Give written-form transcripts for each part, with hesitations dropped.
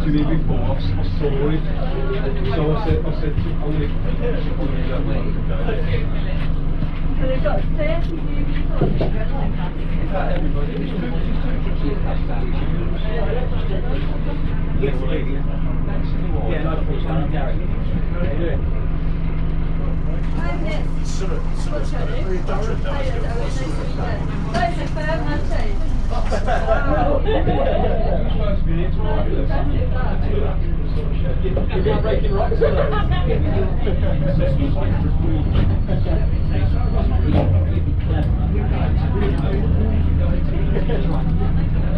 to me before, I saw it. So I said, I'm going to So they've got 30 new people.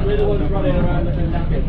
We're the ones running around looking naked.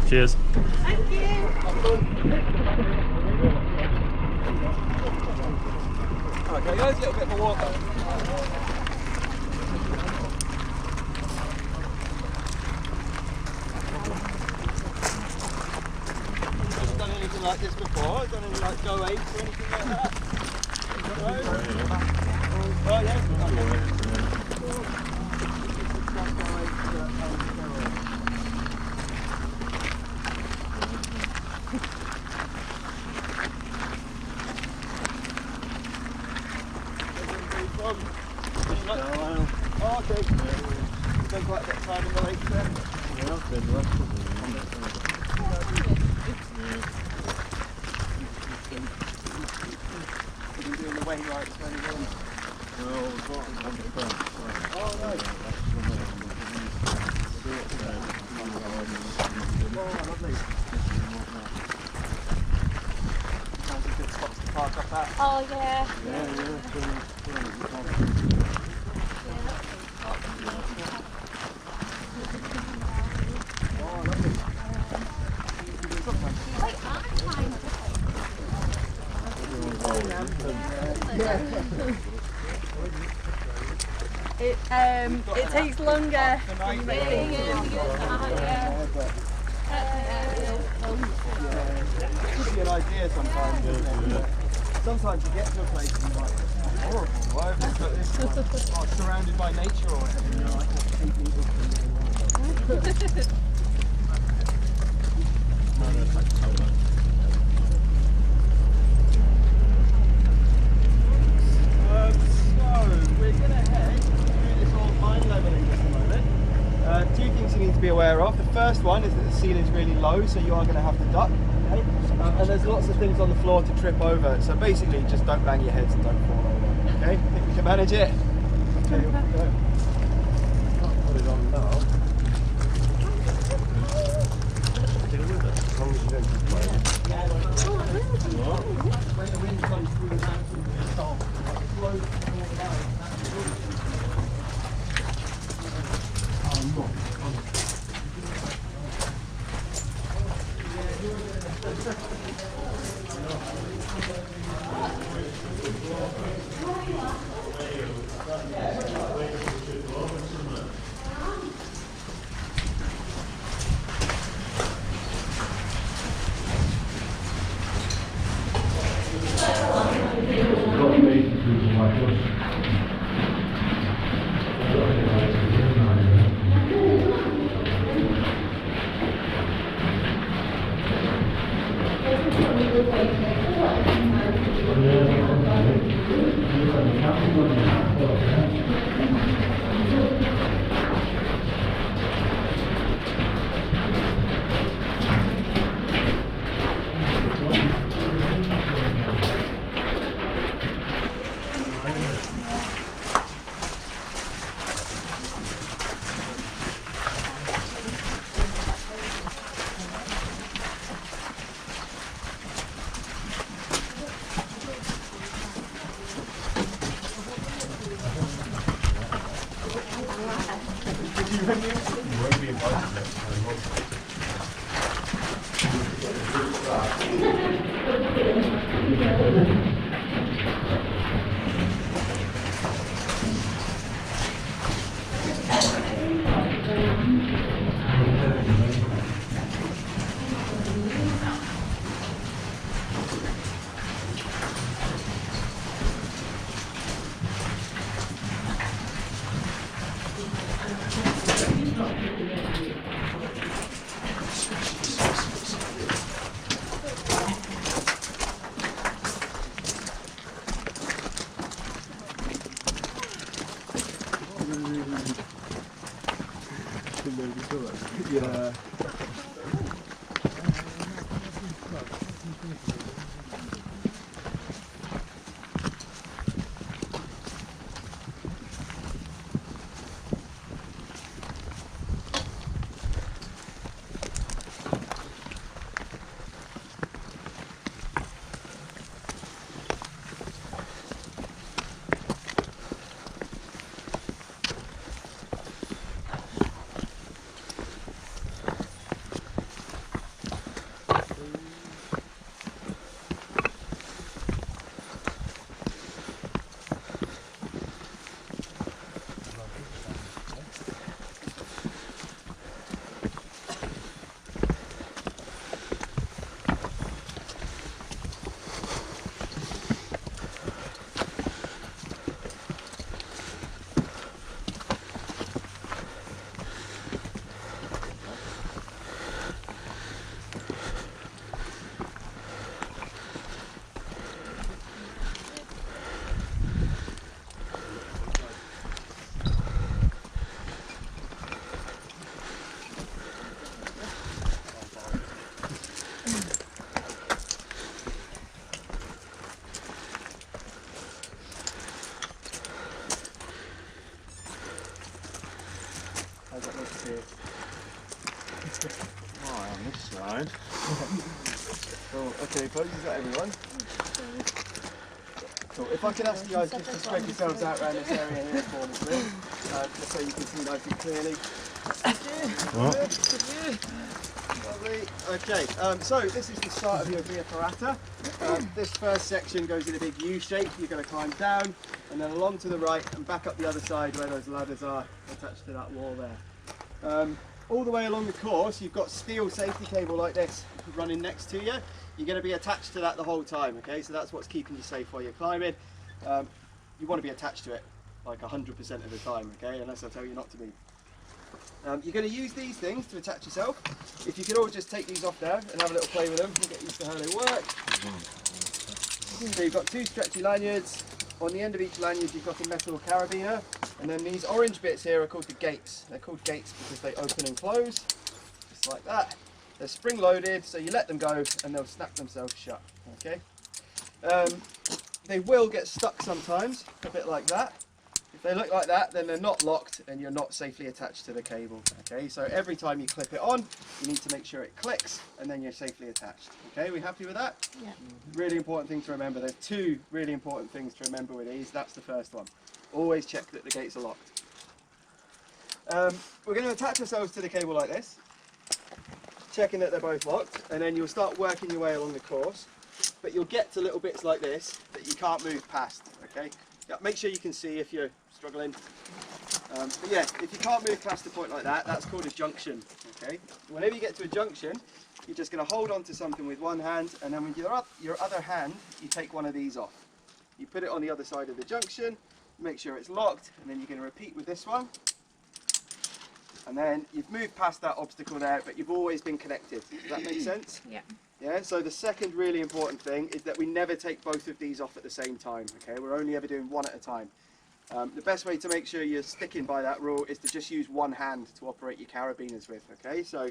Cheers. Thank you. Okay, guys, a little bit of a walk. I've done anything like this before. I've done any like go eight or anything like that. Oh yeah. Oh, okay. You've done quite a bit of time in the lake there. Yeah, I've been left of them. You've been doing the Wainwrights for any long? No, I was on the front. Oh, no. Oh, lovely. Sounds a good spot to park back up that. Oh, yeah. It takes longer. Gives you an idea sometimes. Sometimes you get to a place and you're like, it's horrible. Why have they put this one? Surrounded by nature or something. You know, I just hate people. We're going to head through this old mine levelling just a moment. Two things you need to be aware of. The first one is that the ceiling's really low, so you are going to have to duck. Okay? And there's lots of things on the floor to trip over. So basically, just don't bang your heads and don't fall over. Okay? Think we can manage it? Okay, here we go. Can't put it on now. Deal with it, as long as you don't complain. When the wind comes through the mountain, it's soft. It blows through all the lines. Yeah. Right, on this side. So, okay, folks, is that everyone? Cool. If I could ask you guys just to spread yourselves out around this area here for me, please, just so you can see nice and clearly. Lovely. Okay, so this is the start of your Via Ferrata. This first section goes in a big U shape. You're going to climb down and then along to the right and back up the other side where those ladders are attached to that wall there. All the way along the course, you've got steel safety cable like this running next to you. You're going to be attached to that the whole time, okay? So that's what's keeping you safe while you're climbing. You want to be attached to it like 100% of the time, okay? Unless I tell you not to be. You're going to use these things to attach yourself. If you could all just take these off there and have a little play with them and get used to how they work. So you've got two stretchy lanyards. On the end of each lanyard you've got a metal carabiner, and then these orange bits here are called the gates. They're called gates because they open and close, just like that. They're spring loaded, so you let them go and they'll snap themselves shut, okay? They will get stuck sometimes, a bit like that. If they look like that, then they're not locked and you're not safely attached to the cable, okay? So every time you clip it on, you need to make sure it clicks and then you're safely attached, okay? We happy with that? Yeah. Really important thing to remember. There's two really important things to remember with these. That's the first one. Always check that the gates are locked. We're going to attach ourselves to the cable like this, checking that they're both locked, and then you'll start working your way along the course, but you'll get to little bits like this that you can't move past, okay? Yeah, make sure you can see if you're struggling. But yeah, if you can't move past a point like that, that's called a junction, okay? Whenever you get to a junction, you're just going to hold on to something with one hand, and then with your other hand, you take one of these off. You put it on the other side of the junction, make sure it's locked, and then you're going to repeat with this one. And then you've moved past that obstacle there, but you've always been connected. Does that make sense? Yeah. Yeah, so the second really important thing is that we never take both of these off at the same time, okay? We're only ever doing one at a time. The best way to make sure you're sticking by that rule is to just use one hand to operate your carabiners with, okay? So,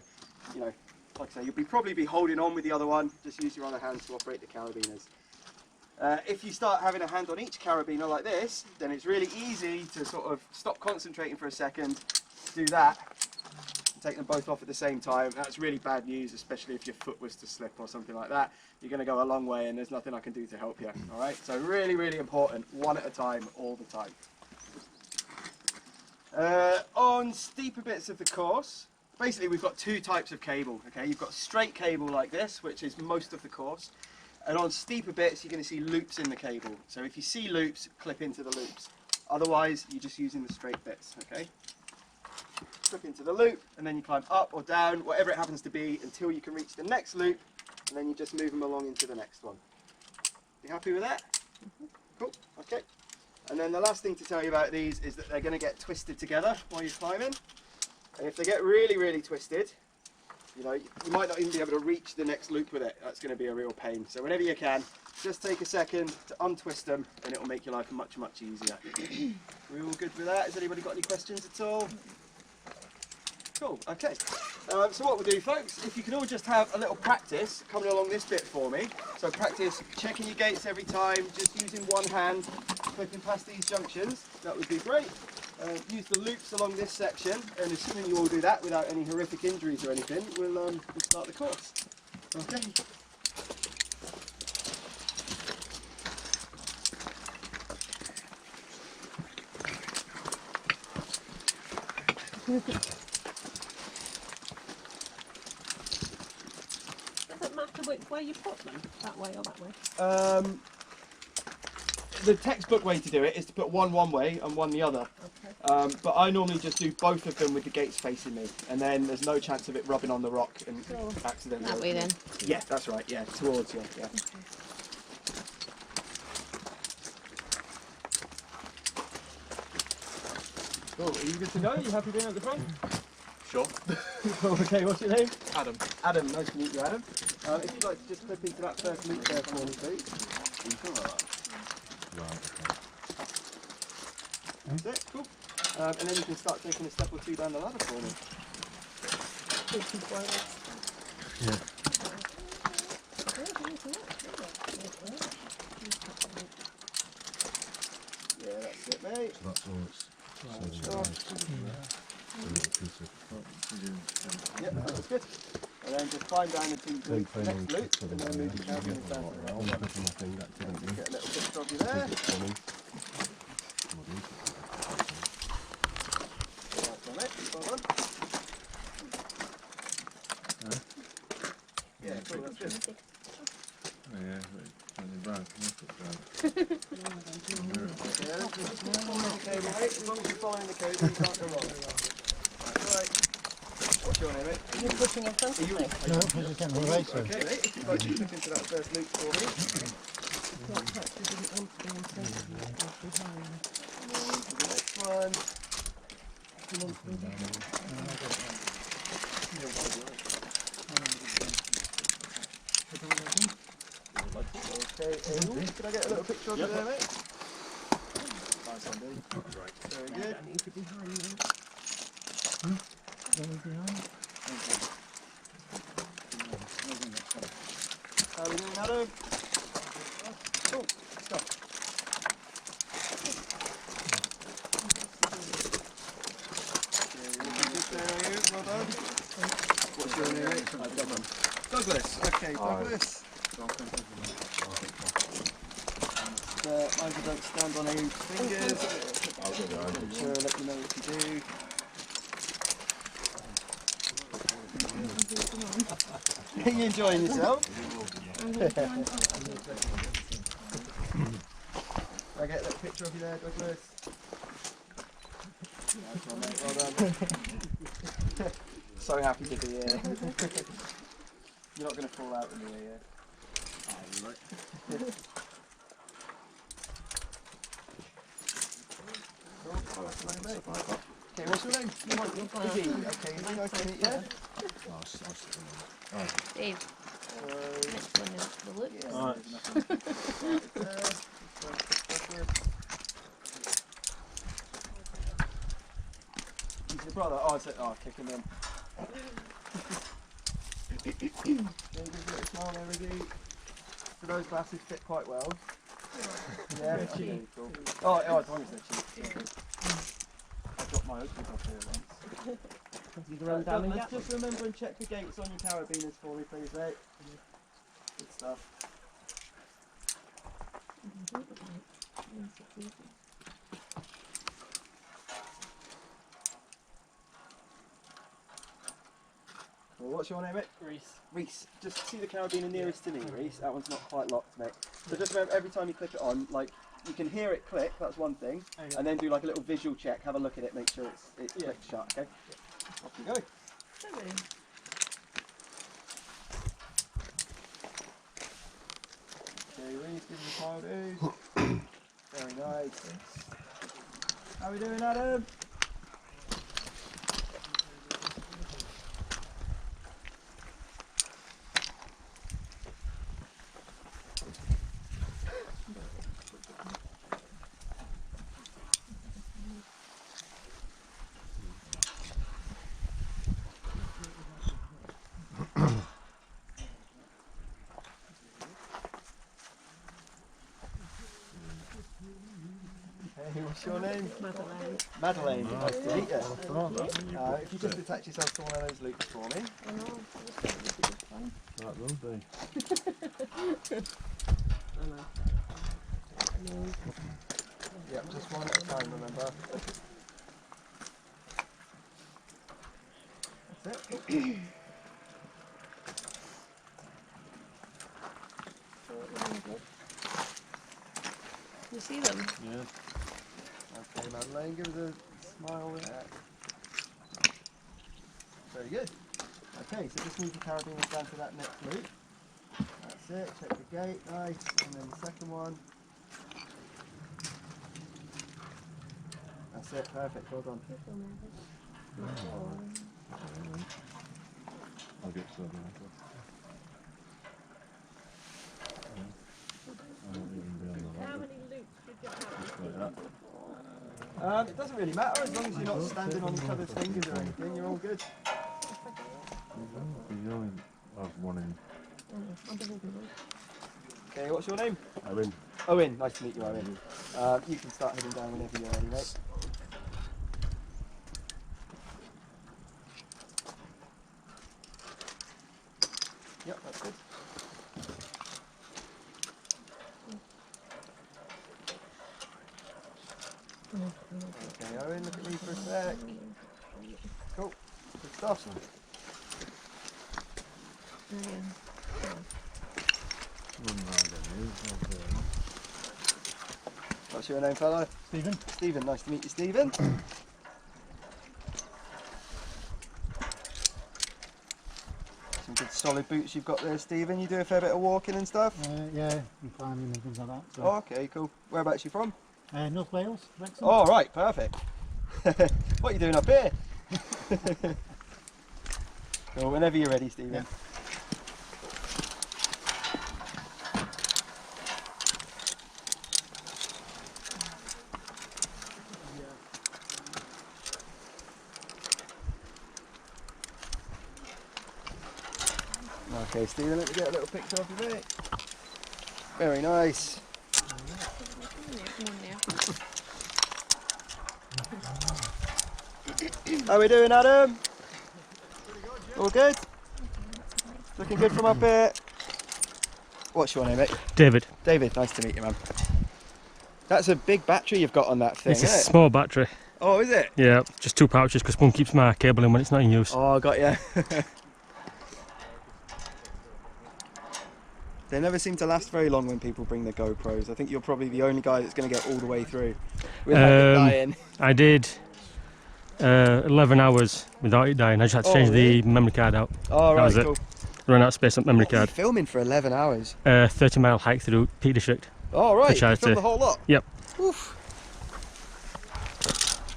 you know, like I say, you'll probably be holding on with the other one, just use your other hand to operate the carabiners. If you start having a hand on each carabiner like this, then it's really easy to sort of stop concentrating for a second, do that, and take them both off at the same time. That's really bad news, especially if your foot was to slip or something like that. You're going to go a long way and there's nothing I can do to help you, all right? So really, really important, one at a time, all the time. On steeper bits of the course, basically we've got two types of cable, okay? You've got straight cable like this, which is most of the course, and on steeper bits you're going to see loops in the cable. So if you see loops, clip into the loops. Otherwise, you're just using the straight bits, okay? Clip into the loop, and then you climb up or down, whatever it happens to be, until you can reach the next loop, and then you just move them along into the next one. You happy with that? Cool, okay. And then the last thing to tell you about these is that they're going to get twisted together while you're climbing. And if they get really, really twisted, you know, you might not even be able to reach the next loop with it. That's going to be a real pain. So whenever you can, just take a second to untwist them and it will make your life much, much easier. We're all good with that? Has anybody got any questions at all? Cool, okay. So what we'll do, folks, if you can all just have a little practice coming along this bit for me. So practice checking your gates every time, just using one hand, clipping past these junctions. That would be great. Use the loops along this section, and assuming you all do that without any horrific injuries or anything, we'll start the course. Okay. Does it matter which way you put them? That way or that way? The textbook way to do it is to put one way and one the other. Okay. But I normally just do both of them with the gates facing me, and then there's no chance of it rubbing on the rock and accidentally. That way then? Yeah, that's right, yeah, towards you, yeah. Okay. Cool, are you good to go? Are you happy being at the front? Sure. Okay, what's your name? Adam. Adam, nice to meet you, Adam. If you'd like to just clip into that first loop there for me, please. That's it, cool. And then you can start taking a step or two down the ladder for me. Yeah. Yeah, that's it, mate. So that's all it's. Yeah, that's good. And then just climb down into the next loop, and then move the carabiners down to the next one. Get a little picture of you there. Nice one, mate. Well done. Yeah, cool, that's good. Yeah, it's brown. Okay, mate, as long as you're following the code, you can't go wrong. Right. What's your name, mate? Are you pushing in front of me? Okay, mate, if you'd like to click into that first loop for me. The next one. Okay, could I get a little picture of you there, mate? Nice one, dude. Very good. How are we doing, Adam? Cool, stop. Well done. What's your name, mate? Douglas. Okay, Douglas. Either don't stand on any fingers. Sure, let you know what you do. Are you enjoying yourself? I get a little picture of you there, Douglas. Nice one, mate. Well done. So happy to be here. You're not going to fall out with me here. Okay, what's your name? Izzy. Okay, Izzy, nice to meet you. Dave. Next one is the loop. He's your brother. Oh, it's kick him in. Give a little smile there, Izzy. So those glasses fit quite well. Yeah, really cool. Oh, as long as they're cheap. I dropped my husband off here once. Let's just remember and check the gates on your carabiners for me, please, mate. Good stuff. Well, what's your name, mate? Reese. Reese. Just see the carabiner nearest to me, Reese. That one's not quite locked, mate. So just remember, every time you click it on, like, you can hear it click, that's one thing, and then do like a little visual check, have a look at it, make sure it's clicked shut, okay? Off you go. Okay, Reese, give me a smile, dude. Very nice. How are we doing, Adam? Hey, what's your name? Madeline. Madeline, nice to meet you. If you just attach yourself to one of those loops for me. I know. That will be. Yep, just one at a time, remember. That's it. You see them? Yeah. Okay, Madeline, give us a smile there. Very good. Okay, so just move the carabiners down to that next loop. That's it, check the gate, nice. And then the second one. That's it, perfect, well done. I'll get some. How many loops did you have? Like that. It doesn't really matter, as long as you're not standing on each other's fingers or anything, you're all good. You only have one in. Okay, what's your name? Owen. Owen, nice to meet you, Owen. You can start heading down whenever you're ready, mate. Okay, Owen, look at me for a sec. Cool. Good stuff. What's your name, fella? Stephen? Stephen, nice to meet you, Stephen. Some good solid boots you've got there, Stephen. You do a fair bit of walking and stuff? Yeah, and climbing and things like that. So. Oh, okay, cool. Whereabouts you from? North Wales, Wrexham. Oh, right, perfect. What are you doing up here? Cool, whenever you're ready, Stephen. Yeah. Okay, Stephen, let me get a little picture of you, mate. Very nice. How we doing, Adam? All good? Looking good from up here. What's your name, mate? David. David, nice to meet you, man. That's a big battery you've got on that thing, It's a isn't it? small battery. Oh, is it? Yeah, just 2 pouches because one keeps my cable in when it's not in use. Oh, I got you. They never seem to last very long when people bring their GoPros. I think you're probably the only guy that's going to get all the way through without it dying. I did 11 hours without it dying. I just had to change the memory card out. Oh, right, was it. cool. Ran out of space on memory What were you card. filming for 11 hours? 30-mile hike through Peak District. Oh, right. You charity. filmed the whole lot? Yep. Oof.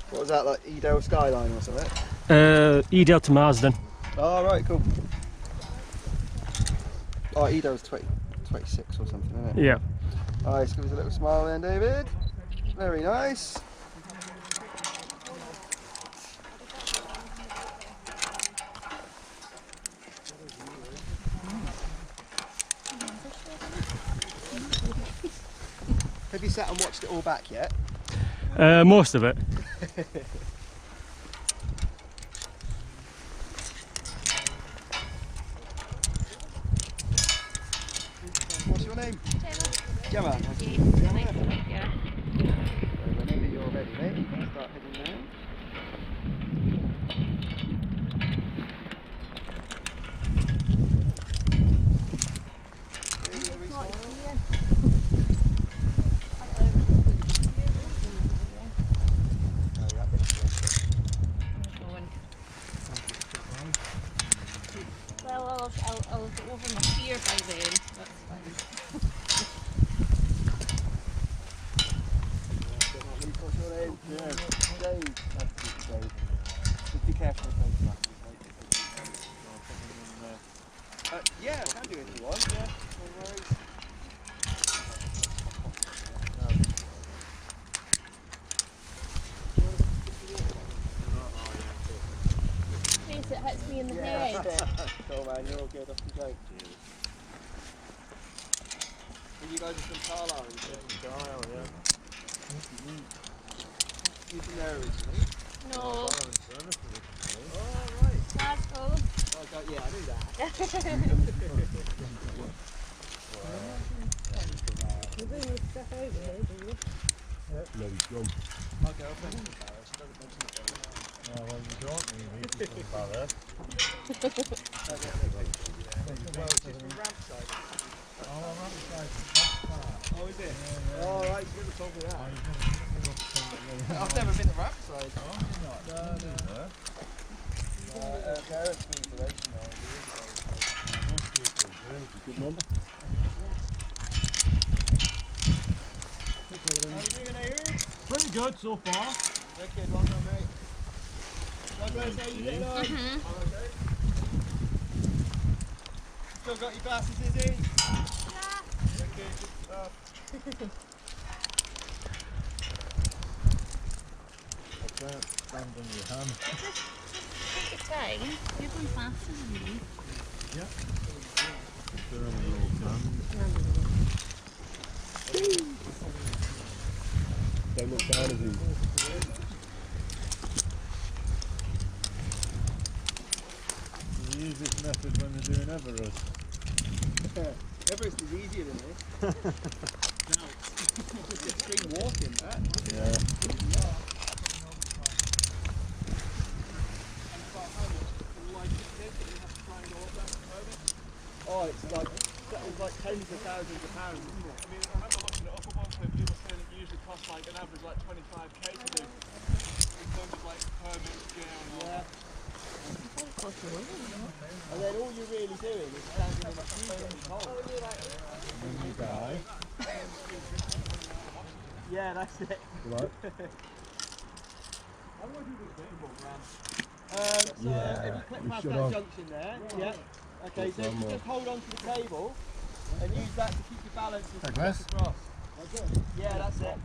What was that, like Edale Skyline or something? Edale to Marsden. Oh, right, cool. Oh, Edale's 26 or something, isn't it? Yeah. Nice, give us a little smile then, David. Very nice. Have you sat and watched it all back yet? Most of it. What's your name? Gemma. Nice to meet you, Gemma. Whenever you're ready, mate, you can start heading down. Well, I'll get over my fear by then. That's fine. What's your name? Dave. Dave. Nice to meet you, Dave. Just be careful with those glasses, mate. Yeah, I can do it if you want. Yeah, no worries. In case it hits me in the head. Cool, man, you're all good. Off you go. And you guys are from Carlisle? Carlisle, yeah. You from there originally? No. Oh, right. Glasgow. Oh, yeah, I knew that. No, he's gone. My girlfriend's from Paris. She doesn't mention it very well. Oh, well, you don't need to come back there. Well, she's from Rampside. Oh, I'm outside. Oh, is it? Yeah. Oh, right, you never told me that. Oh, I've never been to Rampside. you're not. No. Parents for inspiration, though. Good one. How are you doing, Aaron? Pretty good so far. Wicked, well done, mate. Douglas, how you getting on? I'm okay. Still got your glasses, Izzy? Yeah. Wicked, good stuff. I can't stand on your hand. Take your time. You're going faster than me. Yeah. They're on the old hand. Don't look down as he. You use this method when they're doing Everest. Everest is easier than this. extreme walking, that. Yeah. Oh, it's like tens of thousands of pounds, isn't it? I mean, I remember looking it up at one point, people saying it usually costs like an average like 25k to do, in terms of like permit, gear and all that. And then all you're really doing is standing in a freezing cold. And then you die. Yeah, that's it. Right. So if you click we past should that have. junction there, yeah. Okay, so if you just hold on to the cable and use that to keep your balance as you Wes? get across. Yeah, that's it.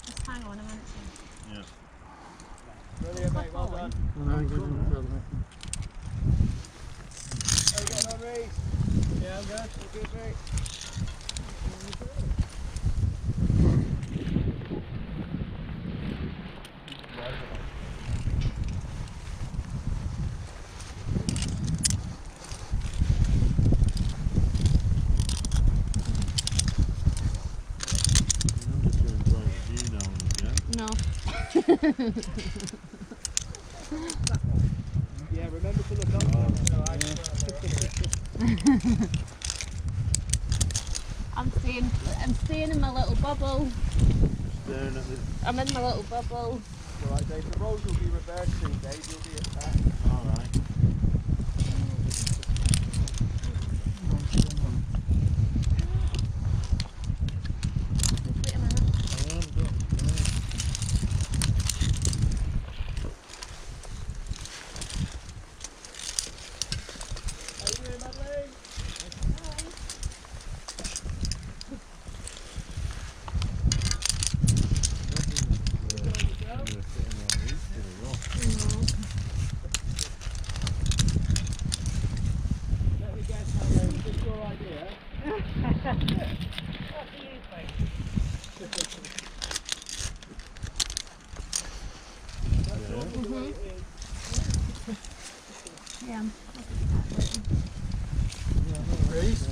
Just hang on a minute. Yeah. Brilliant, mate, well done. No, I'm good. How you getting on, Reece? Yeah, I'm good. You good, mate? No. Yeah, remember to look up. I'm staying in my little bubble. Staring at the. I'm in my little bubble. Alright, Dave, the roles will be reversed soon, Dave. You'll be at that. Alright. Wait a minute. How you doing, Madeleine? Let me guess, Madeleine, is this your idea? Yeah. Reece?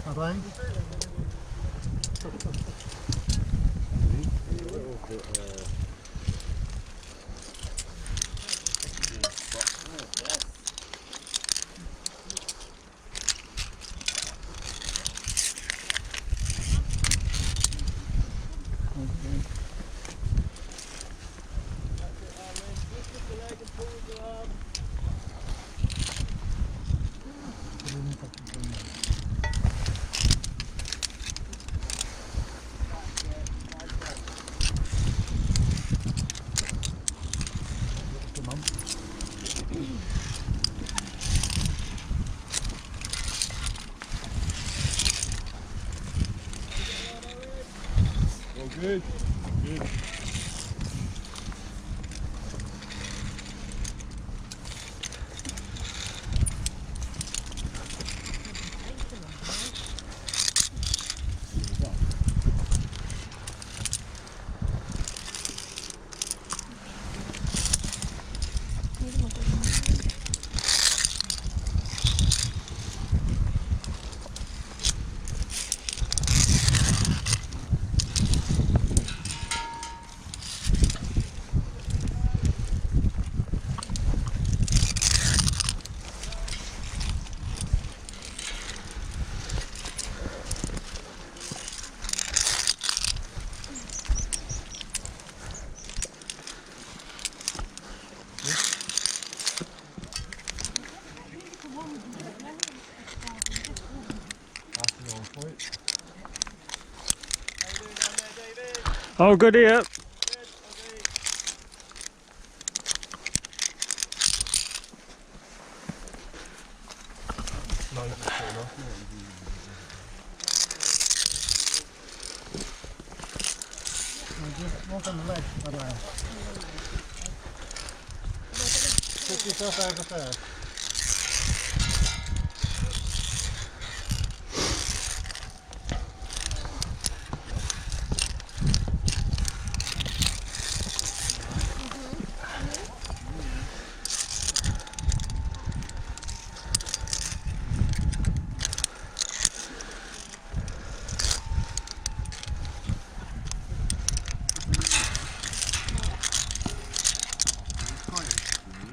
Madeleine? Oh, good. Good. Oh, good here. Just walk on the ledge, Madeleine. Put yourself over first.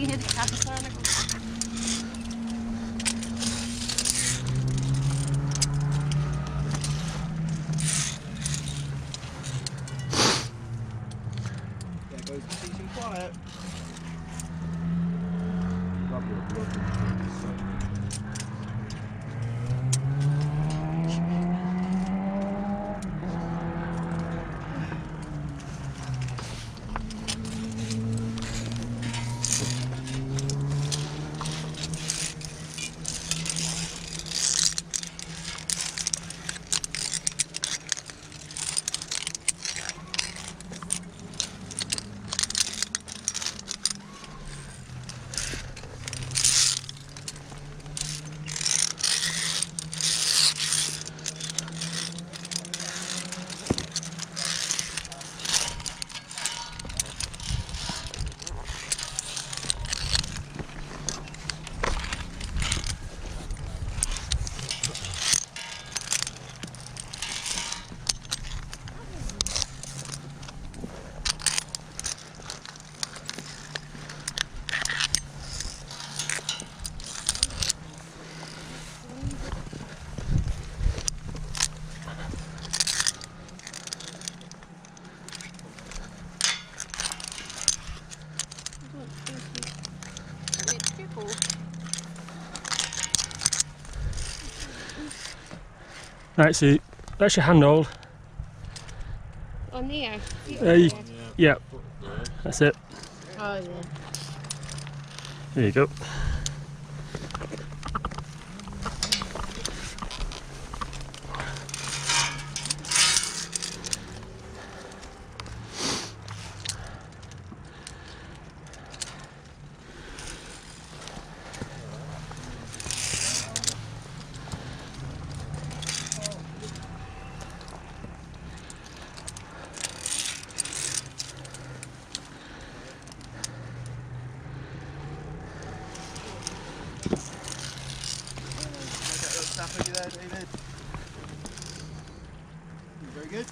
you hear the caterpillar and it goes. There goes the peace and quiet. Right, so that's your handhold. On there? Yeah, that's it. Oh yeah. There you go. Snap over there, David. Very good.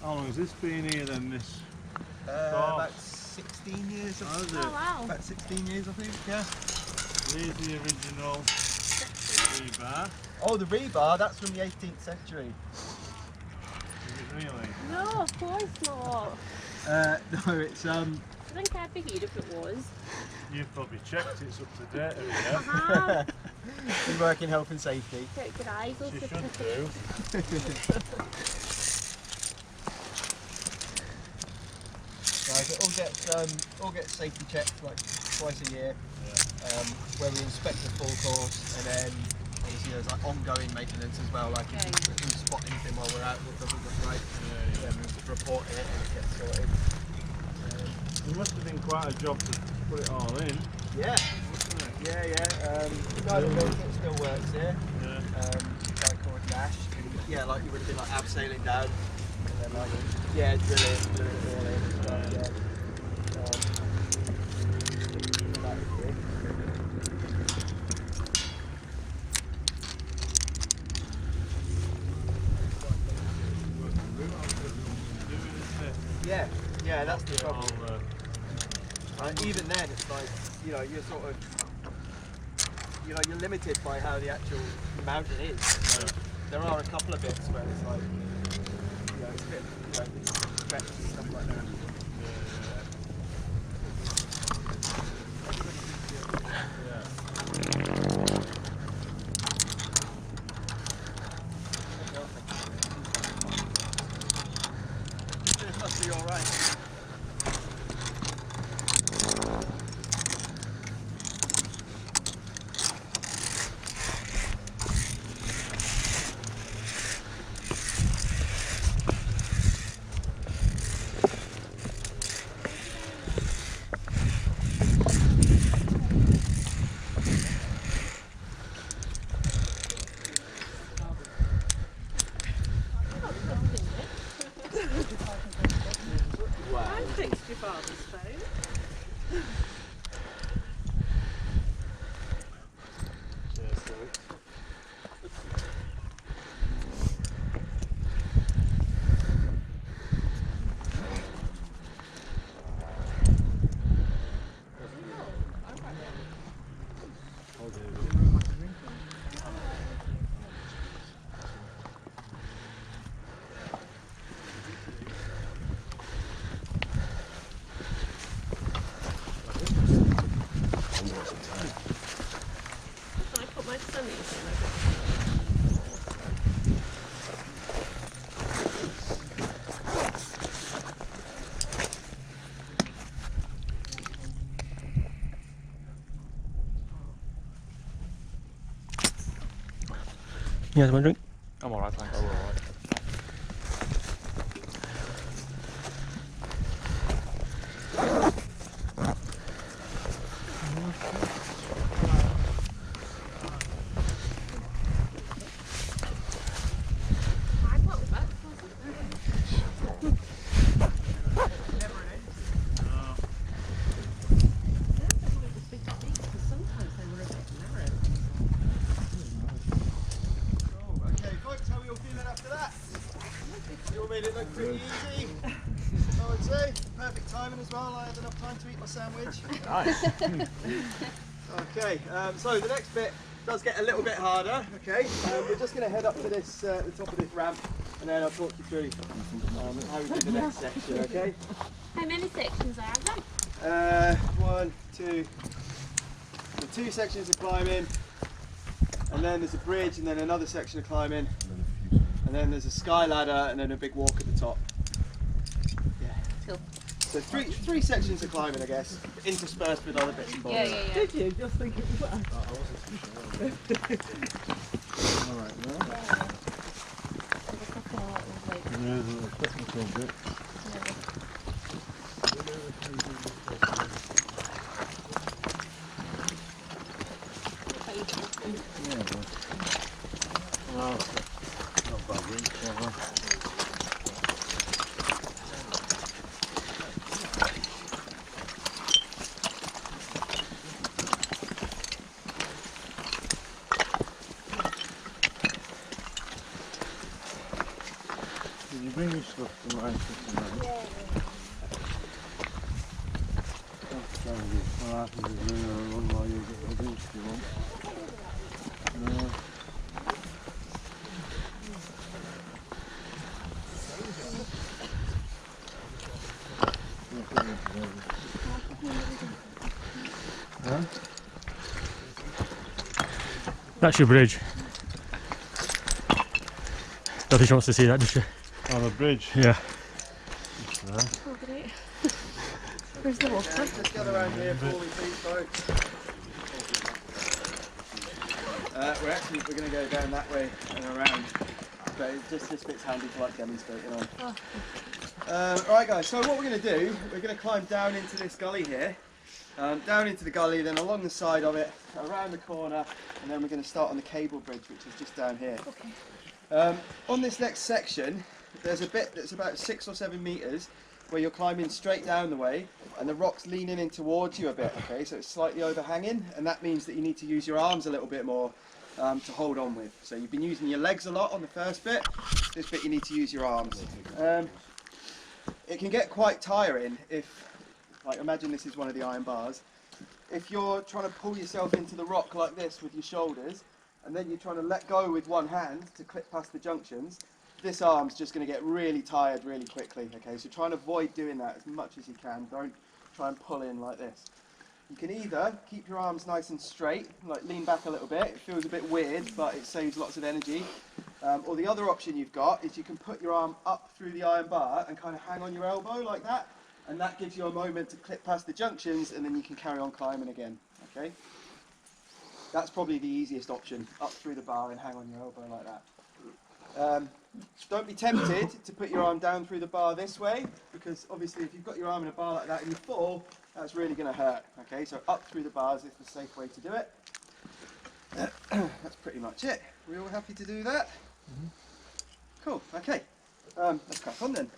How long has this been here then, this? About 16 years. How is it? Oh wow. About 16 years, I think. Yeah. Here's the original rebar. Oh, the rebar. That's from the 18th century. Is it really? No, of course not. No, it's I think I'd be here if it was. You've probably checked it's up to date, have you? Uh-huh. We work in health and safety. Check your eyes You open. should do. Right, it all gets safety checked like twice a year, where we inspect the full course, and then obviously there's like ongoing maintenance as well. Like if we spot anything while we're out that doesn't look right, then we just report it and it gets sorted. It must have been quite a job to put it all in. Yeah, Wasn't it? yeah. The guy that built it still works here. Yeah. A guy called Nash. And yeah, like you would have been like abseiling down, and then like drilling it all in and stuff. Yeah. That is it. Yeah, that's the problem. And even then, it's like, you're sort of, you're limited by how the actual mountain is. So there are a couple of bits where it's like, it's a bit, stretched and stuff like that. It must be alright. I put my son in. You guys want a drink? I'm alright, thanks. I put back. Sometimes they were a bit narrow. Oh, okay, folks, how are we all feeling after that? You all made it look pretty easy, I would say. Perfect timing as well. I had enough time to eat my sandwich. Nice. Okay, so the next bit does get a little bit harder. Okay, we're just going to head up to this, the top of this ramp, and then I'll talk you through how we do the next section. Okay. How many sections are there? One, two. The two sections of climbing, and then there's a bridge, and then another section of climbing, and then there's a sky ladder, and then a big walk at the top. Yeah. Cool. So three sections of climbing, I guess, interspersed with other bits and bobs. Yeah. Did you just think it was that? Alright, well, there's a technical bit. Yeah, well, not bad reach, ever. Did you bring your stuff to mine for tonight? That's trying to be far to the run while you get the drinks if you want. No. Huh? That's your bridge. Don't think she wants to see that, does she? On the bridge. Yeah. Just there. Oh, great. Where's the water? Just gather around here for me, please, folks. We're going to go down that way and around, but just this bit's handy for like demonstrating on. Alright guys, so what we're going to do, we're going to climb down into this gully here, down into the gully, then along the side of it, around the corner, and then we're going to start on the cable bridge, which is just down here. Okay. On this next section, there's a bit that's about 6 or 7 metres where you're climbing straight down the way and the rock's leaning in towards you a bit, okay, so it's slightly overhanging, and that means that you need to use your arms a little bit more to hold on with. So you've been using your legs a lot on the first bit, this bit you need to use your arms. It can get quite tiring if, like, imagine this is one of the iron bars. If you're trying to pull yourself into the rock like this with your shoulders, and then you're trying to let go with one hand to clip past the junctions, this arm's just going to get really tired really quickly, okay? So try and avoid doing that as much as you can. Don't try and pull in like this. You can either keep your arms nice and straight, like lean back a little bit. It feels a bit weird, but it saves lots of energy. Or the other option you've got is you can put your arm up through the iron bar and kind of hang on your elbow like that, and that gives you a moment to clip past the junctions, and then you can carry on climbing again, okay? That's probably the easiest option, up through the bar and hang on your elbow like that. Don't be tempted to put your arm down through the bar this way, because obviously if you've got your arm in a bar like that and you fall, that's really going to hurt. Okay, so up through the bars is the safe way to do it. That's pretty much it. We all happy to do that? Mm-hmm. Cool, okay. Let's crack on then.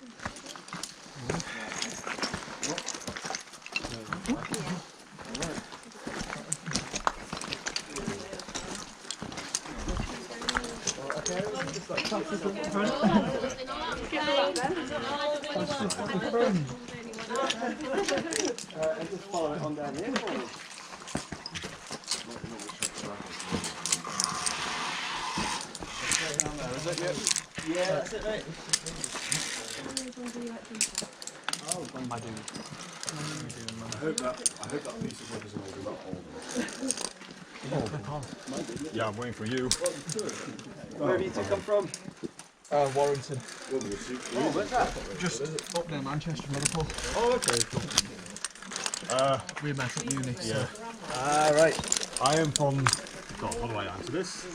And just follow it on down here for me. Yeah, that's it, mate. I hope that piece of wood isn't holding that hole. Yeah, I'm waiting for you. Where have you two come from? Warrington. Oh, where's that? Just up near Manchester, Liverpool. Oh, okay. We met at uni. Yeah. Ah, right. I am from. God, how do I answer this?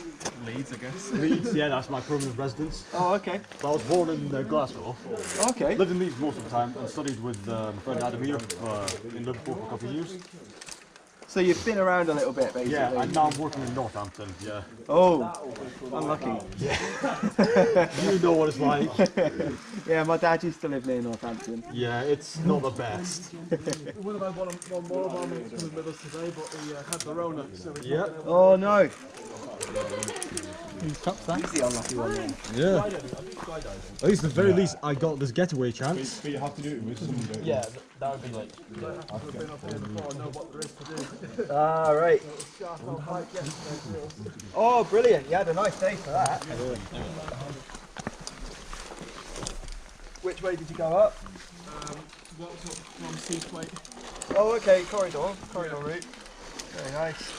Leeds, I guess. Leeds, yeah, that's my permanent residence. Oh, okay. But I was born in Glasgow. Okay. Lived in Leeds most of the time and studied with my friend Adam here in Liverpool for a couple of years. So you've been around a little bit, basically. Yeah, and now I'm working in Northampton, yeah. Oh, unlucky. You know what it's like. Yeah, my dad used to live near Northampton. Yeah, it's not the best. We would have had one more of our mates coming with us today, but he had the Rona, so we Yeah. Oh no. He's top that. He's the unlucky one then. Yeah. At least, at the very least, I got this getaway chance. But you have to do it with somebody. yeah, that would be like. I've been up here before, I know what there is to do. Ah, right. Sharp old hike yesterday. Oh, brilliant. You had a nice day for that. Which way did you go up? Walked up from Seathwaite. Oh, okay. Corridor route. Very nice.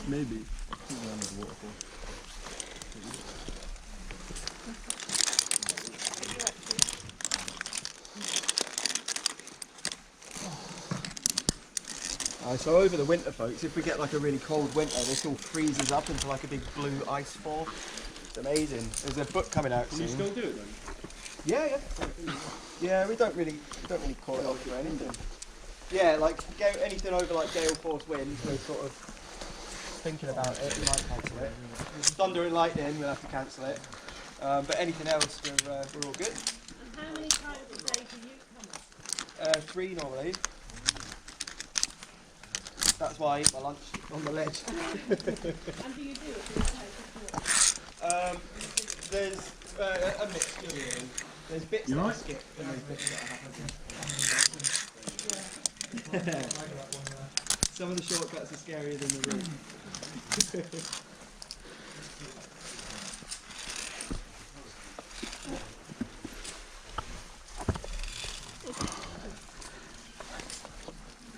Maybe. So over the winter, folks, if we get like a really cold winter, this all freezes up into like a big blue ice fall. It's amazing. There's a book coming out soon. Can you still do it then? Yeah. Yeah, we don't really call it off or anything. Yeah, like anything over like gale force winds, we're sort of thinking about it. We might cancel it. Thunder and lightning, we'll have to cancel it. But anything else, we're all good. And how many times a day do you come? 3 normally. That's why I eat my lunch on the ledge. And do you do it? There's a mixture really. There's bits that I skip and there's bits that I have to. Some of the shortcuts are scarier than the route.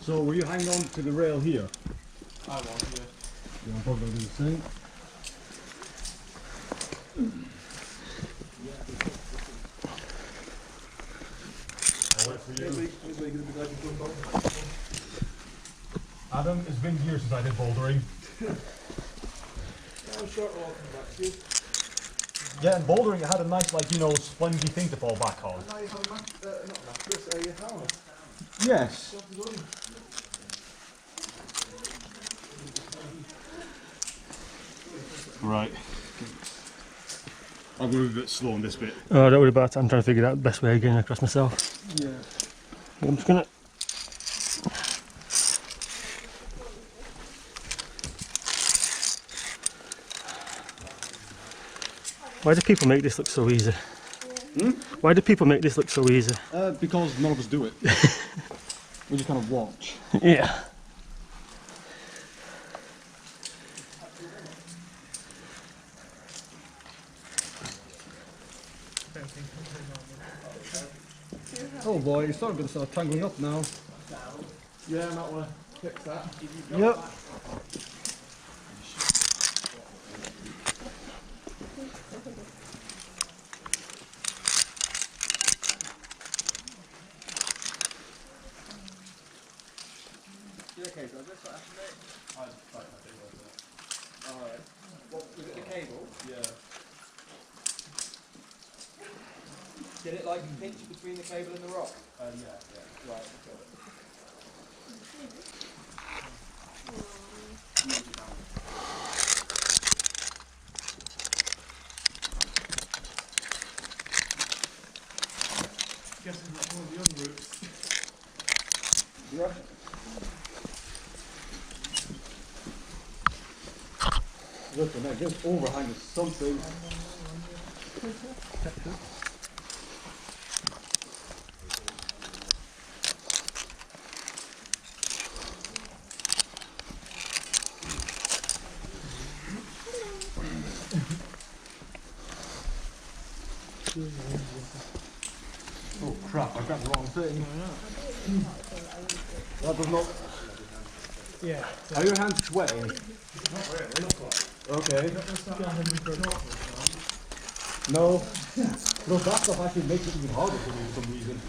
So, will you hang on to the rail here? I was, yeah. Yeah, I'm probably going to do the same. I'll wait for you. Adam, it's been years since I did bouldering. I'm short walking back to you. Yeah, and bouldering, it had a nice, like, spongy thing to fall back on. Now you've got a not mattress, a hammer. Yes. Right. I'll go a bit slow on this bit. Oh, don't worry about it. I'm trying to figure out the best way of getting across myself. Yeah. I'm just gonna. Why do people make this look so easy? Why do people make this look so easy? Because none of us do it. We just kind of watch. Yeah. Oh boy, it's starting to start tangling up now. Yeah, I might want to fix that. Yep. Okay, so this what happened there? Alright. What, was it the cable? Yeah. Did it like pinch between the cable and the rock? Yeah. Right, okay. Guessing that's one of the other routes. Yeah. Look at that, this overhang is something. Oh crap, I grabbed the wrong thing. That does not... Yeah. Are your hands sweating? Not really. Okay. No. No, that stuff actually makes it even harder for me for some reason.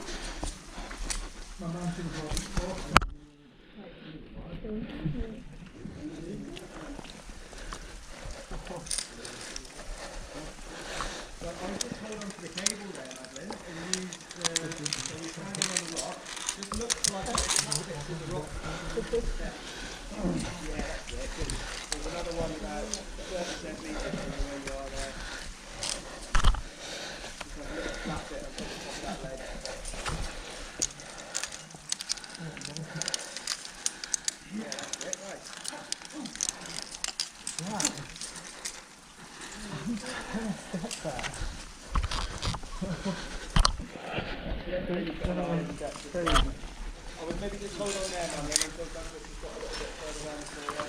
I would maybe just hold on there, man, then until Douglas has got a little bit further around the corner.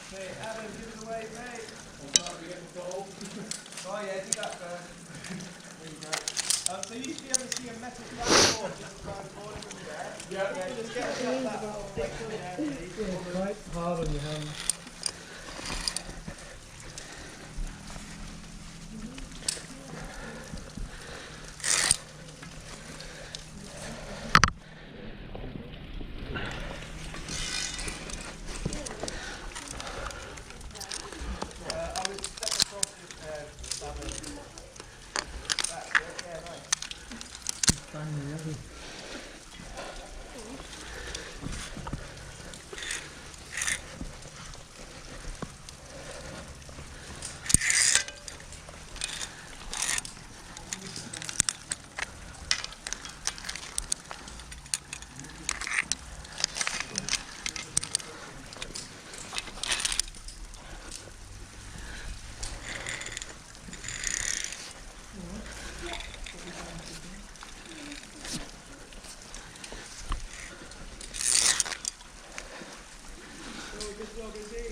Hey, Adam, give it away, mate. Oh yeah, do that first. There you go. So you should be able to see a metal platform just around the corner from there. Yeah, just get that stick in there, please. It's quite hard on your hands. I would step across just there, Simon. That's it, yeah, nice. Bang the other.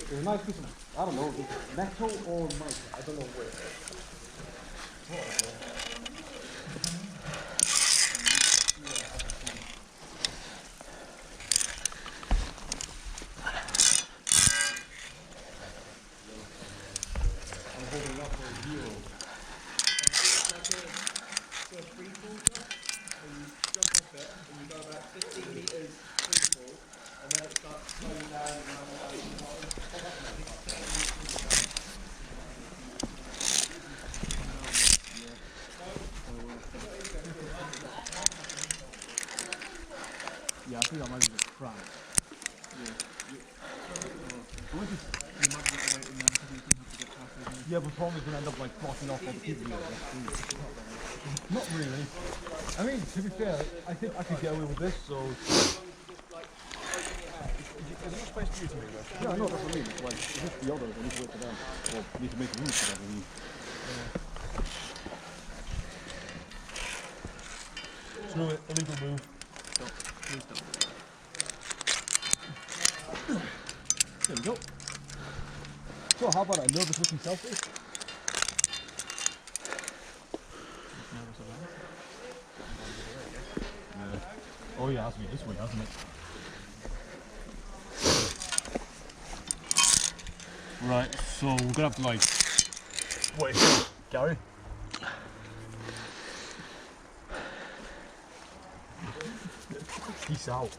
There's a nice piece of, I don't know, it's metal or mica, I don't know where. I'm holding up for a zero. So a free fall drop, so you jump off it and you go about 15 metres free fall, and then it starts slowing down and down and Yeah, I think that might be a crank. Yeah, but probably gonna end up like blocking off all the people. Not really. I mean, to be fair, I think I could get away with this, so... Is there space to use me though? Yeah, I know, that's what I mean. It's like, it's just the others, I need to wait for them. Or need to make room for them, I mean. Screw it, illegal move. please don't. There we go. So how about a nervous looking selfie? Oh yeah, it has to be this way, hasn't it? Right, so we're gonna have to like... Wait, Gary? Peace out.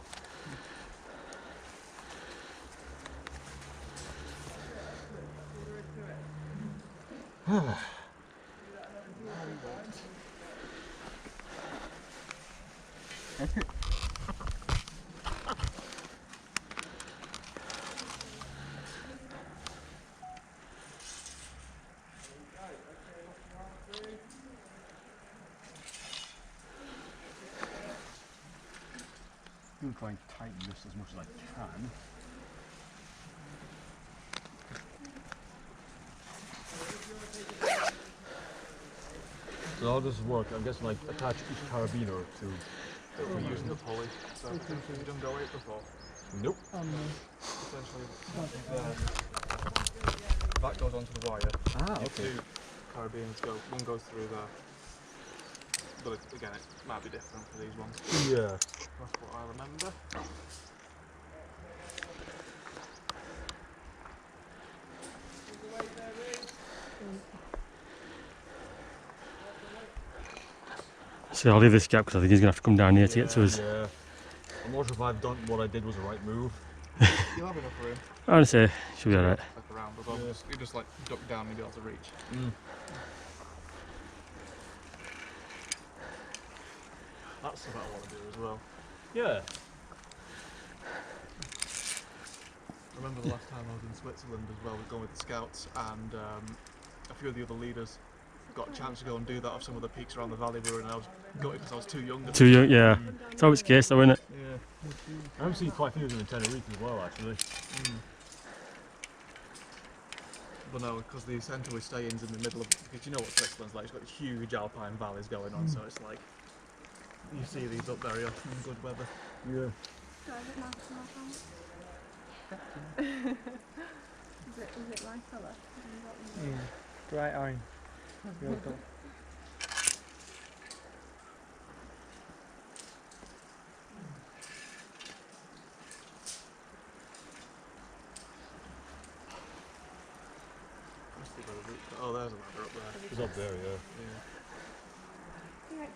I'm going to try and tighten this as much as I can. So how does this work? I'm guessing like attach each carabiner to. We're using the pulley, so essentially you done go it before. Nope. Essentially, that goes onto the wire. Ah, Your okay. 2 carabiners go, one goes through there. But again, it might be different for these ones. Yeah. That's what I remember. So I'll leave this gap because I think he's going to have to come down here to get to us. Yeah. I'm not sure if I've done what I did was the right move. You'll have enough room. I'd say should be alright. Like around as well. You just like duck down and you'll be able to reach. That's what I want to do as well. Yeah. I remember the last time I was in Switzerland as well, going with the scouts, and a few of the other leaders got a chance to go and do that off some of the peaks around the valley we were in, and I was gutted because I was too young. Too young, yeah. It's always the case though, isn't it? Yeah. I've seen quite a few of them in Tenerife as well, actually. But no, because the centre we stay in is in the middle of, because you know what Switzerland's like, it's got huge alpine valleys going on, so it's like, you see these up very often in good weather. Yeah. Is it my colour? Bright orange. Really cool. Oh, there's a ladder up there. It's up there, yeah.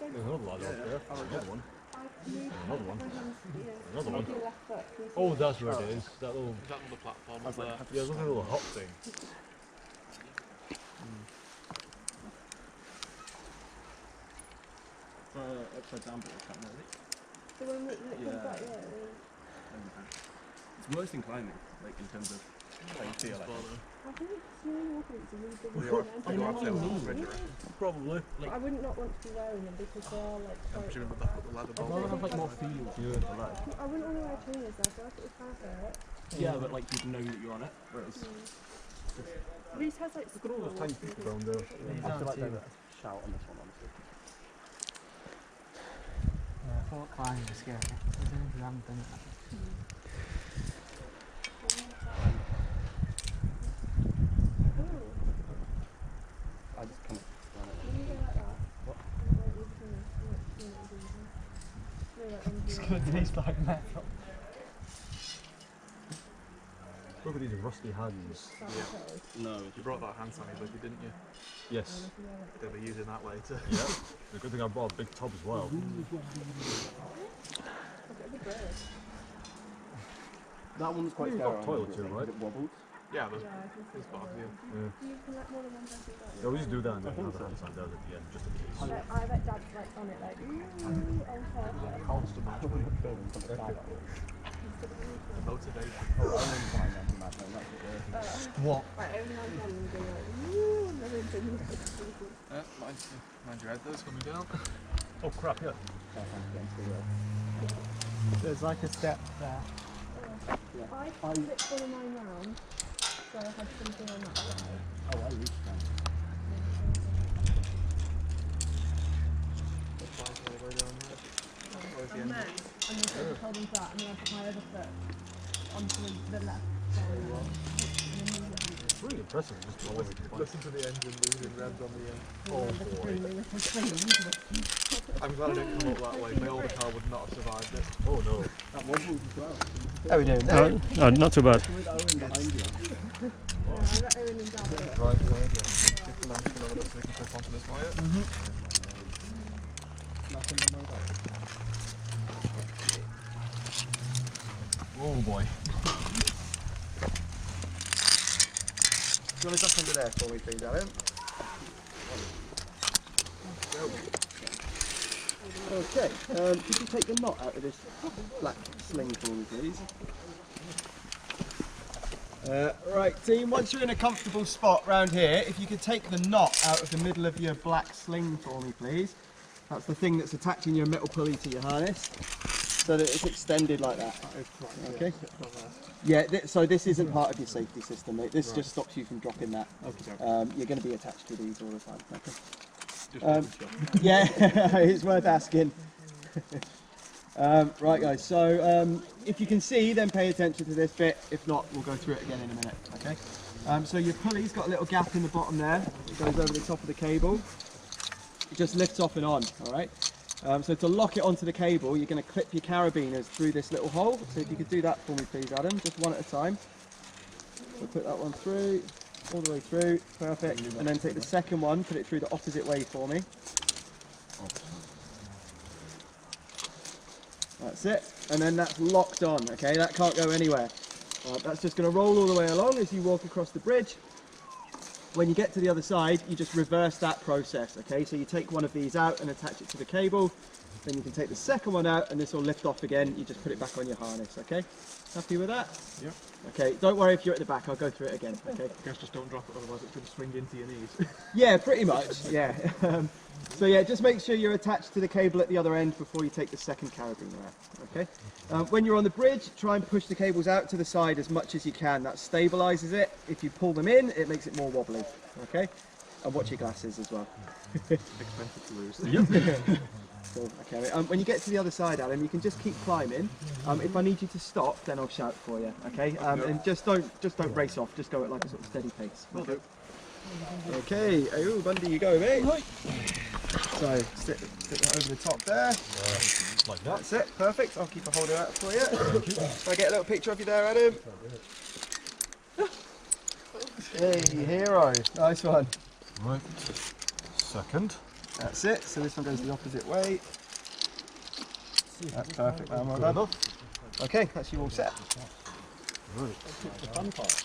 There's another ladder up there. Another one. Another one. Another one. Oh, that's where it is. That little. Is that another platform up there? Yeah, look at a little hot thing. Upside down, but I can't remember it. The one that comes back, It's worse than climbing, like in terms of how you feel. I think it's really awful. It's a really big one. Probably. I wouldn't not want to be wearing them because they are like I'm quite... presuming that that's what the ladder I'd rather have like more feeling to the leg. I wouldn't want to wear trainers though, I feel like it would hurt. Yeah, but like you'd know that you're on it. Whereas These has like... Look at all those tiny people down there. I feel like they're shout on this one, honestly. Yeah, I thought climbing was scary. I haven't done it. I just kind of run it. When you go like that, What? It's going to taste like metal. Look at these rusty hands. No, You brought that hand sanitizer with you, didn't you? Yes. They'll be using that later. Yeah. The good thing I brought a big tub as well. that one's quite You've scary. got toilet too, right? It wobbles. Yeah, there's both, yeah. you can let more than one person do that. Yeah, we just do that and then have the hand sanitizer at the end, just in case. I bet Dad's like on it like, ooh, on perfect. Motivation. What? Right, every now and then you go like, ooh, and everything. Mind your head, those coming down. Oh crap, yeah. There's like a step there. I flipped one of mine round, so I had something on that side. Oh, I reached down. And then I'm going to put the holding flat, and then I put my other foot onto the left side. It's really impressive. Just following it. Listen to the engine losing revs on the end. Oh boy. I'm glad I didn't come up that way. My older car would not have survived it. Oh no. That wobbles as well. How are we doing there? No, not too bad. With Owen behind you. I let Owen and Dad do it. Right, I'm just going to look so we can clip onto this wire. Nothing to know about. Oh boy. Do you want to duck under there for me, please, Alan? Okay, could you take the knot out of this black sling for me, please? Right, team, once you're in a comfortable spot round here, if you could take the knot out of the middle of your black sling for me, please. That's the thing that's attaching your metal pulley to your harness, so that it's extended like that. Okay? Yeah, so this isn't part of your safety system, mate. This just stops you from dropping that. Okay. You're going to be attached to these all the time. Okay. Yeah, it's worth asking. Right guys, so if you can see, then pay attention to this bit. If not, we'll go through it again in a minute, okay? So your pulley's got a little gap in the bottom there. It goes over the top of the cable. It just lifts off and on, all right? So to lock it onto the cable, you're going to clip your carabiners through this little hole. So if you could do that for me, please, Adam, just one at a time. So put that one through, all the way through, perfect. And then take the second one, put it through the opposite way for me. That's it, and then that's locked on, okay? That can't go anywhere. That's just going to roll all the way along as you walk across the bridge. When you get to the other side, you just reverse that process, okay? So you take one of these out and attach it to the cable, then you can take the second one out and this will lift off again. You just put it back on your harness, okay? Happy with that? Yep. Okay, don't worry if you're at the back, I'll go through it again, okay? I guess just don't drop it, otherwise it's going to swing into your knees. Yeah, pretty much, yeah. So yeah, just make sure you're attached to the cable at the other end before you take the second carabiner out, okay? When you're on the bridge, try and push the cables out to the side as much as you can. That stabilises it. If you pull them in, it makes it more wobbly, okay? And watch your glasses as well. Expensive to lose. Yep. Cool. Okay. When you get to the other side, Adam, you can just keep climbing. If I need you to stop, then I'll shout for you, okay? And just don't race off. Just go at like a sort of steady pace. Will do. Okay, oh, under you go, mate. So, stick that over the top there. Like that. That's it, perfect. I'll keep a hold of that for you. Can I get a little picture of you there, Adam? Hey, hero. Nice one. Right. Second. That's it, so this one goes the opposite way. That's perfect, man. Well done. Okay, that's you all set. Right. The fun part.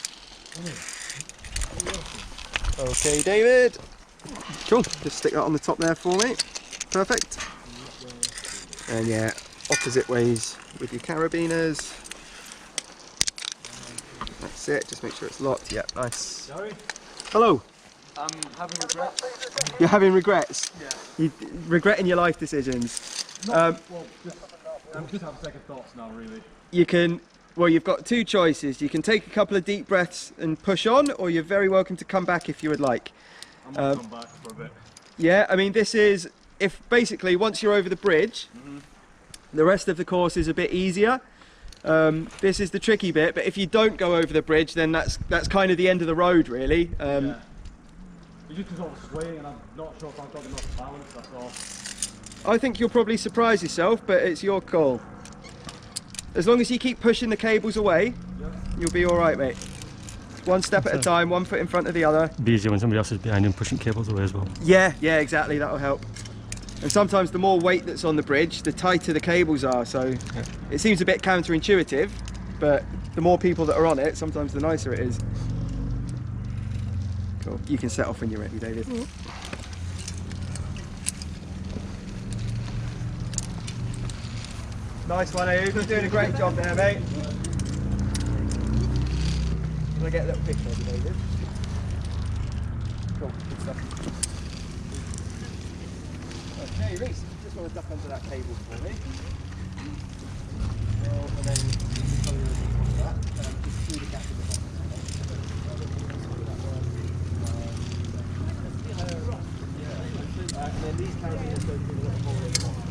Okay, David. Cool. Just stick that on the top there for me. Perfect. And yeah, opposite ways with your carabiners. That's it. Just make sure it's locked. Yep, nice. Hello. I'm having regrets. You're having regrets? Yeah. You're regretting your life decisions? I'm just having second thoughts now, really. You can, well, you've got two choices. You can take a couple of deep breaths and push on, or you're very welcome to come back if you would like. I'm going to come back for a bit. Yeah, I mean, this is, if basically once you're over the bridge, the rest of the course is a bit easier. This is the tricky bit, but if you don't go over the bridge, then that's kind of the end of the road, really. Yeah. You're just sort of swaying, and I'm not sure if I've got enough balance, that's all. I think you'll probably surprise yourself, but it's your call. As long as you keep pushing the cables away, you'll be all right, mate. One step at a time, one foot in front of the other. It'd be easier when somebody else is behind him pushing cables away as well. Yeah, exactly, that'll help. And sometimes the more weight that's on the bridge, the tighter the cables are, so it seems a bit counterintuitive, but the more people that are on it, sometimes the nicer it is. Cool. You can set off when you're ready, David. Nice one, Ayub. You're doing a great job there, mate. Can I get a little picture of you, David? Cool, good stuff. Okay, Reece, just want to duck under that cable for me. And then follow that, just through the gap in the bottom. And then these carabiners go through the little hole in the bottom.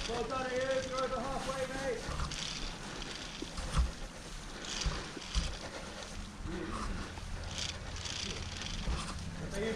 Well done, Ayub. You're over halfway, mate. Ayub,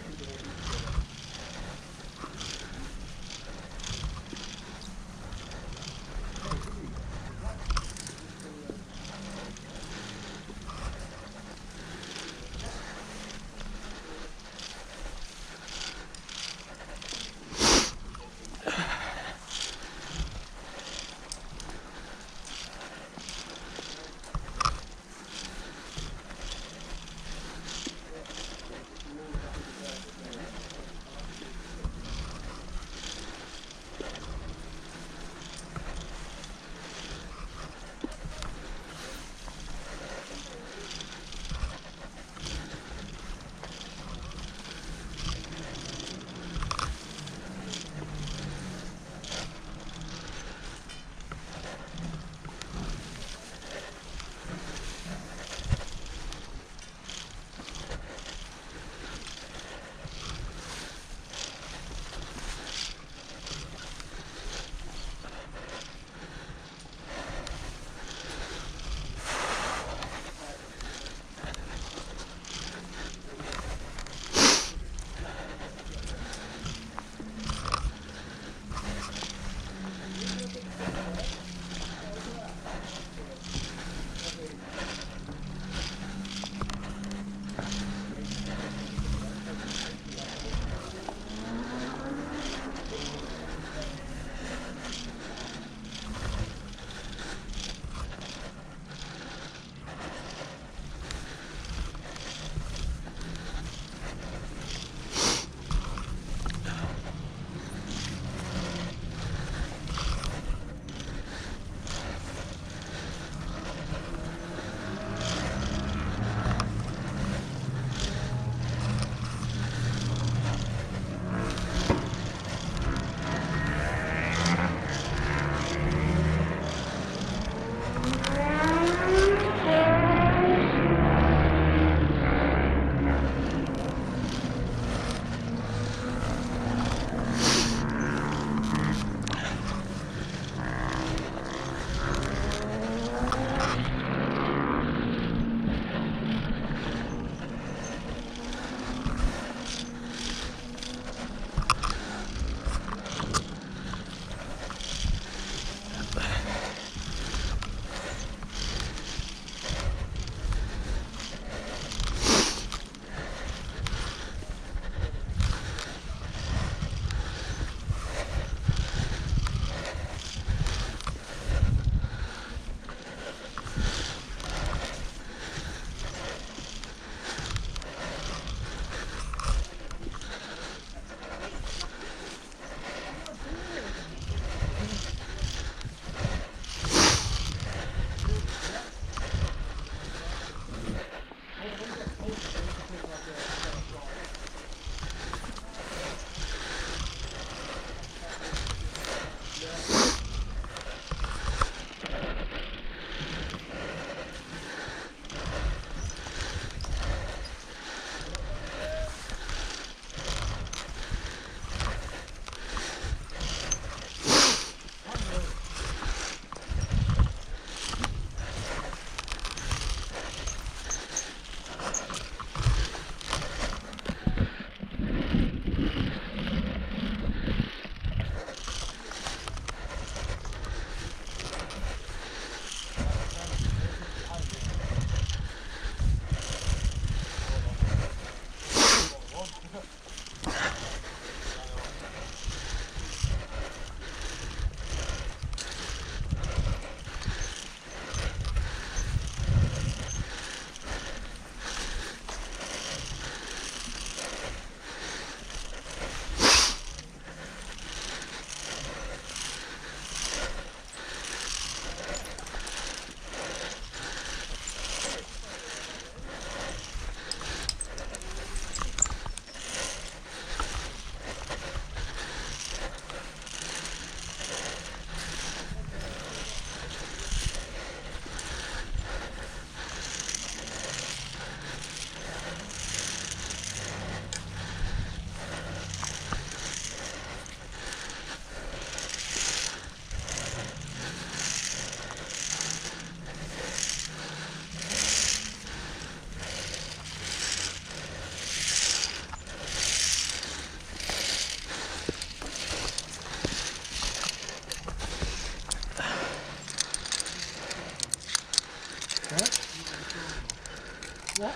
What?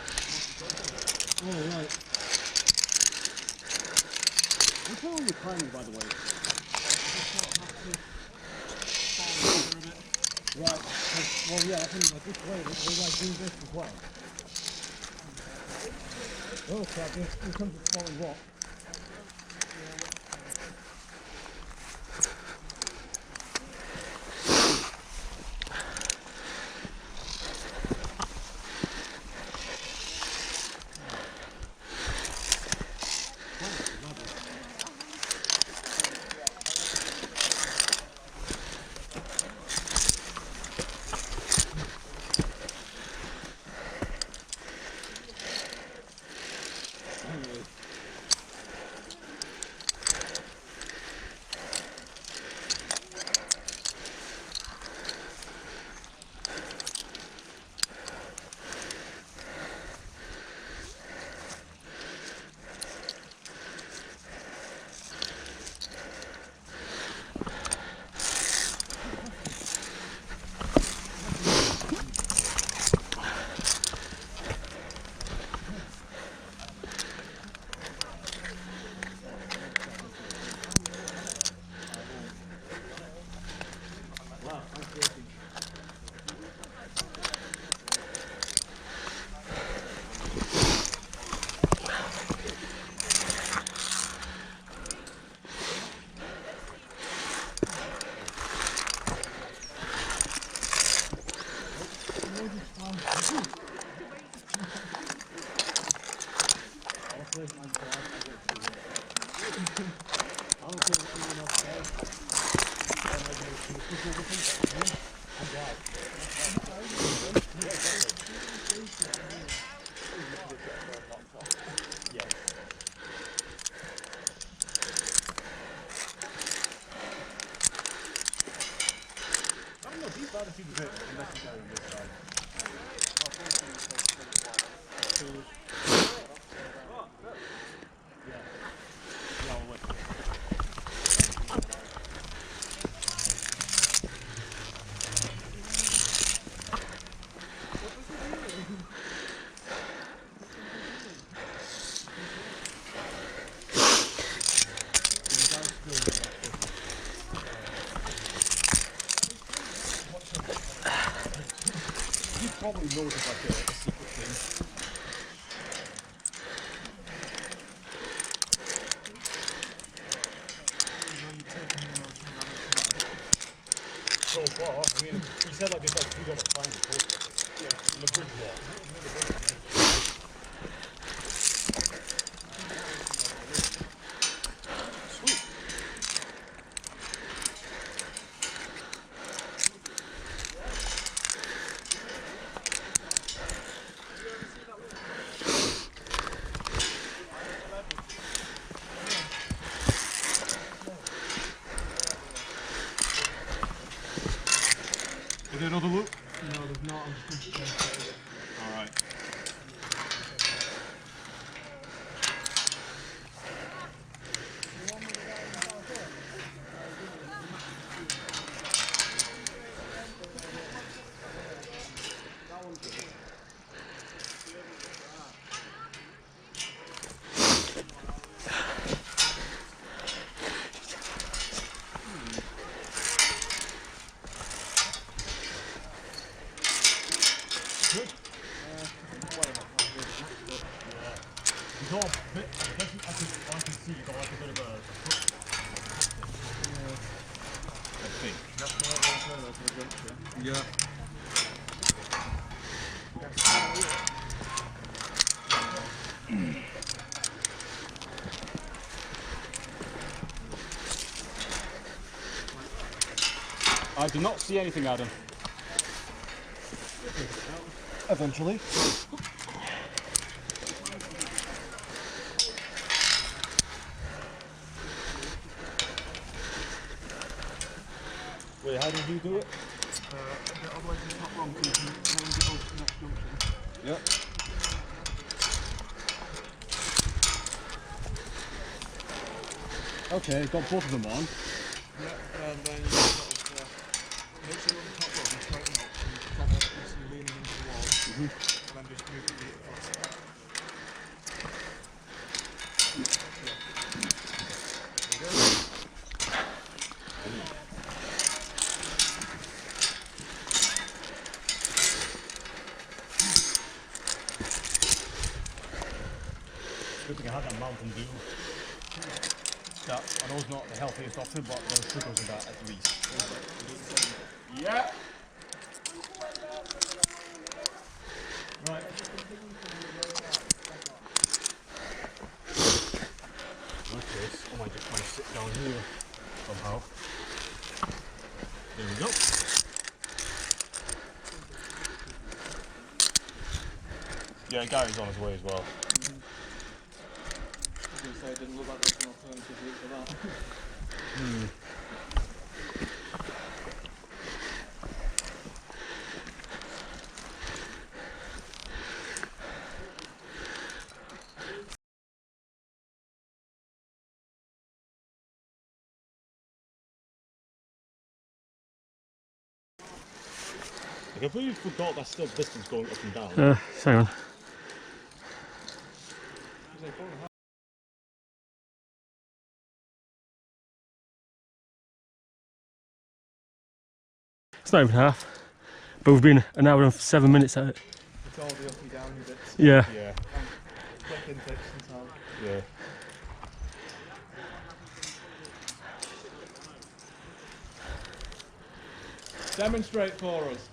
Oh, right. What's wrong with your climbing, by the way? Right. Well, yeah, I think like this way, we like do this as well. Oh, crap, here comes the falling rock. Probably knows it's like a secret thing. So far, I mean, he said like there's like 2 other climbs in the bridge wall. Is there another loop? No, there's not. Alright. It's all a bit, I can see you got like a bit of a I think. That's the one that's the junction. Yeah. I do not see anything, Adam. Eventually. Wait, how did you do it? Get all the way to the top wrong so you can go to the next junction. Yep. Okay, got both of them on. Yeah, and then you sort of make sure you're on the top row and straighten up and top of you leaning into the wall. just move the feet across. Good thing I had that Mountain Dew. That, I know it's not the healthiest option, but there's sugars in that at least. Yeah! Right. Like this, I might just try to sit down here somehow. There we go. Yeah, Gary's on his way as well. I was going to say, it didn't look like there was an alternative route for that. I completely forgot that's still distance going up and down. Hang on. It's not even half, but we've been an hour and 7 minutes at it. It's all the uppy downy bits. Yeah. Yeah. Quick intakes and so on. Yeah. Demonstrate for us.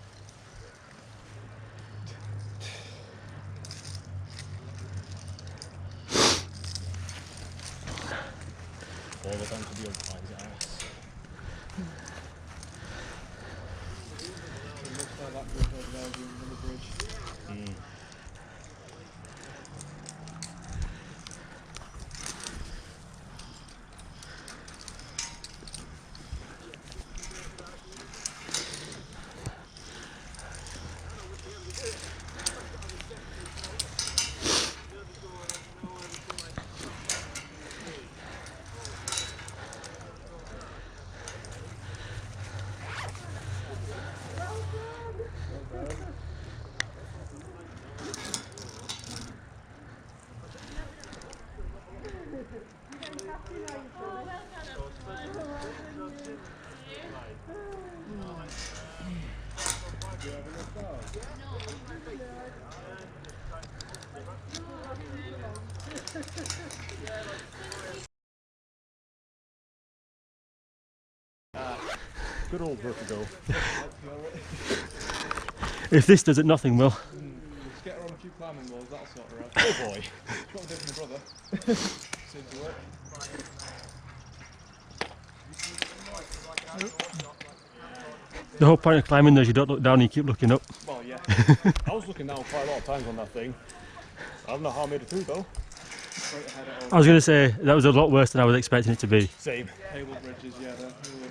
All the time to be on Pines ass. It looks like that bridge over there being another bridge. Good old vertigo. If this does it, nothing will. Just get her on a few climbing walls, that'll sort her out. Oh boy. That's what I did with my brother. Seemed to work. The whole point of climbing is you don't look down, you keep looking up. Well, yeah. I was looking down quite a lot of times on that thing. I don't know how I made it through though. Straight ahead at I all. was going to say, that was a lot worse than I was expecting it to be. Same. Cable bridges, yeah, they're really...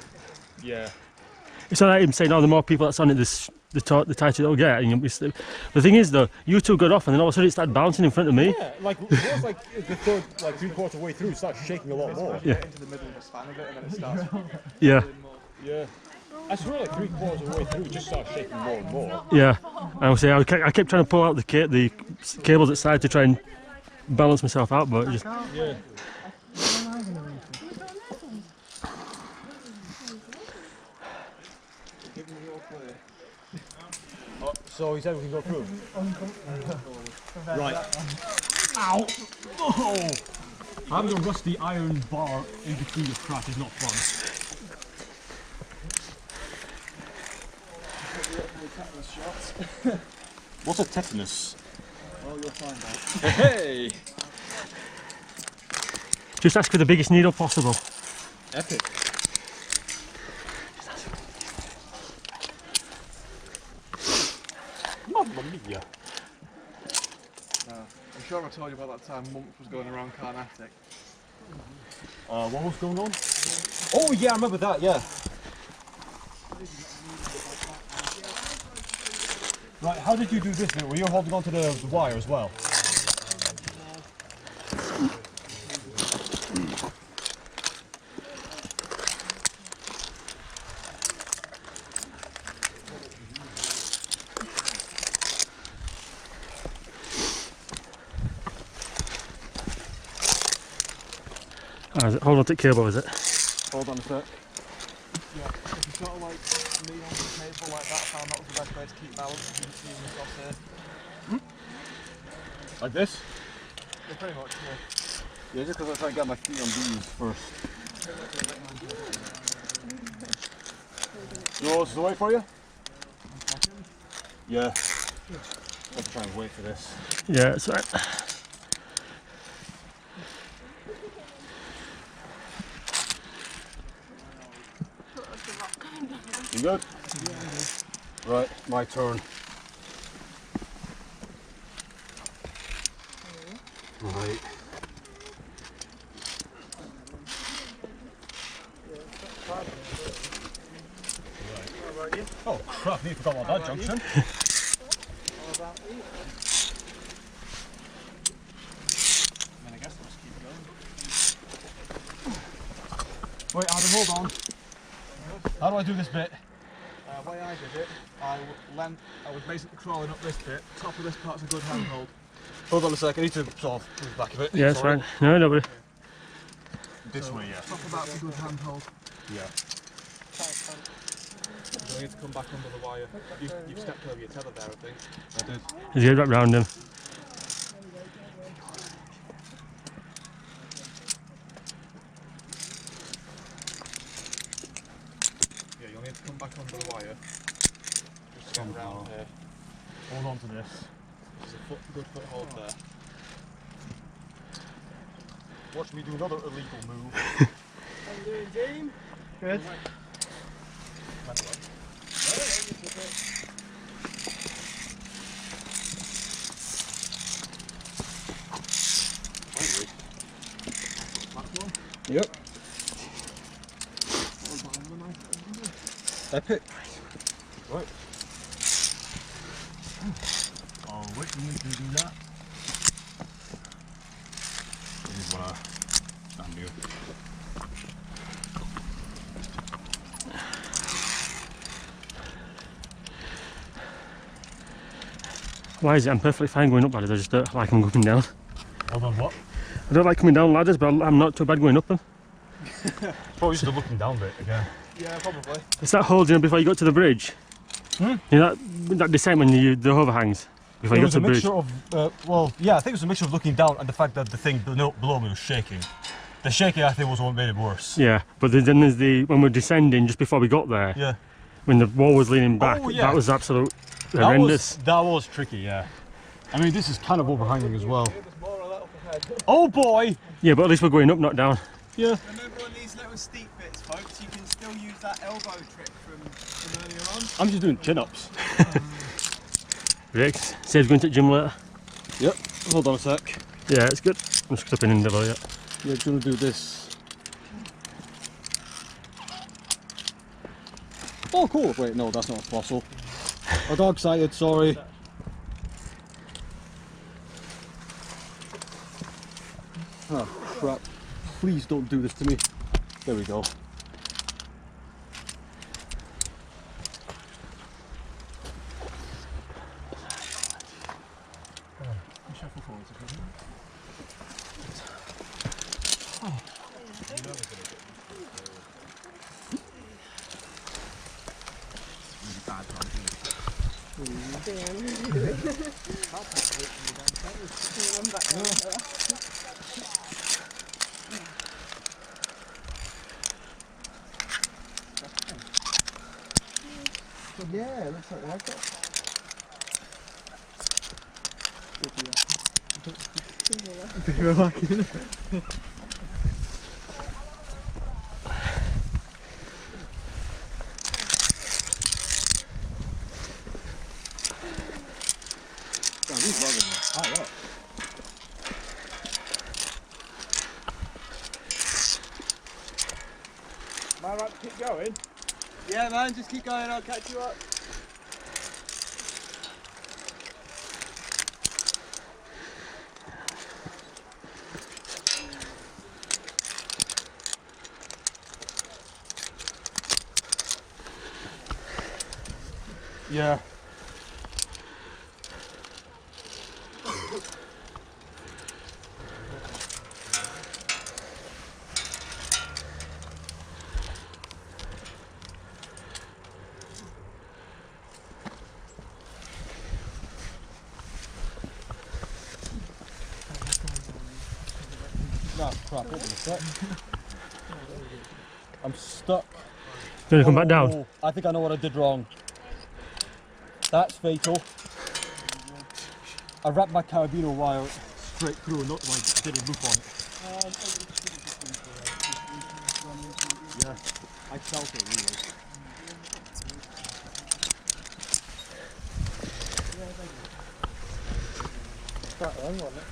Yeah. It's like him saying, oh, the more people that's on it, the tighter it'll get. And the thing is, though, you two got off and then all of a sudden it started bouncing in front of me. Yeah, like it was like the third, like 3/4 way through, it started shaking a lot more. As you get into the middle of the span of it and then it starts Yeah, doing more. Yeah. I swear like 3/4 of the way through, it just started shaking more and more. yeah. I was saying, I kept trying to pull out the cables at side to try and balance myself out, but it just... Yeah. Give me your clear. Oh, so he said we can go through. Right. Ow! Oh! Having a rusty iron bar in between your crack is not fun. What's a tetanus? Well, you'll find out. Hey! Just ask for the biggest needle possible. Epic. Mamma mia. I'm sure I told you about that time Monk was going around Carnatic. What was going on? Oh yeah, I remember that, yeah. Right, how did you do this bit? Were you holding on to the wire as well? Hold on to the cable, is it? Hold on a sec. Yeah, if you sort of like lean onto the table like that, I found that was the best way to keep balance if you're using across here. Like this? Yeah, pretty much, yeah. Yeah, just because I try and get my feet on these first. You know what's the way for you? Yeah. I have to try and wait for this. Yeah, it's right. You good? Right, my turn. Right. Oh crap, I forgot about that junction. Then I guess I'll just keep going. Wait, Adam, hold on. How do I do this bit? The way I did it, I was basically crawling up this bit. Top of this part's a good handhold. Hold on a sec, I need to sort of move back a bit. Yeah, it's Sorry. fine. No, nobody. This way, yeah. Top of that's a good handhold. Yeah. You need to come back under the wire. You've stepped over your tether there, I think. I did. Let's get wrapped round him. Yeah, you'll need to come back under the wire. Just get around here. Hold on to this. There's a good foothold there. Watch me do another illegal move. I'm doing team. Good. Yep. Epic. Right. Oh, wait, you need to do that. I just wanna stand here. Why is it? I'm perfectly fine going up ladders, I just don't like them going down. Hold on, what? I don't like coming down ladders, but I'm not too bad going up them. Probably just the looking down bit again. Yeah, probably. It's that hold, you know, before you got to the bridge. Hmm? You know, that descent when the overhangs before you got It was to a the bridge. mixture of, well, yeah, I think it was a mixture of looking down and the fact that the thing below me was shaking. The shaking, I think, was what made it worse. Yeah, but then there's when we're descending just before we got there, Yeah. when the wall was leaning back, Oh, yeah. that was absolute horrendous. That was tricky, yeah. I mean, this is kind of overhanging as well. Oh boy! Yeah, but at least we're going up, not down. Yeah. Remember on these little steep bits, folks, you can still use that elbow trick from earlier on. I'm just doing chin-ups. Rick, saves going to the gym later. Yep. Hold on a sec. Yeah, it's good. I'm just clipping in below, yeah. You're gonna do this. Oh, cool. Wait, no, that's not a fossil. A dog sighted, sorry. Oh, crap. Please don't do this to me. There we go. Shuffle forwards if you Yeah, looks like that. He's loving it. Oh, yeah. Am I right to keep going? Yeah, man, just keep going, I'll catch you up. Yeah. crap up in a sec. I'm stuck. Gonna come back down. Oh, I think I know what I did wrong. That's fatal. I wrapped my carabiner wire straight through and not like did a loop on it. Yeah, I felt it really. That one, wasn't it?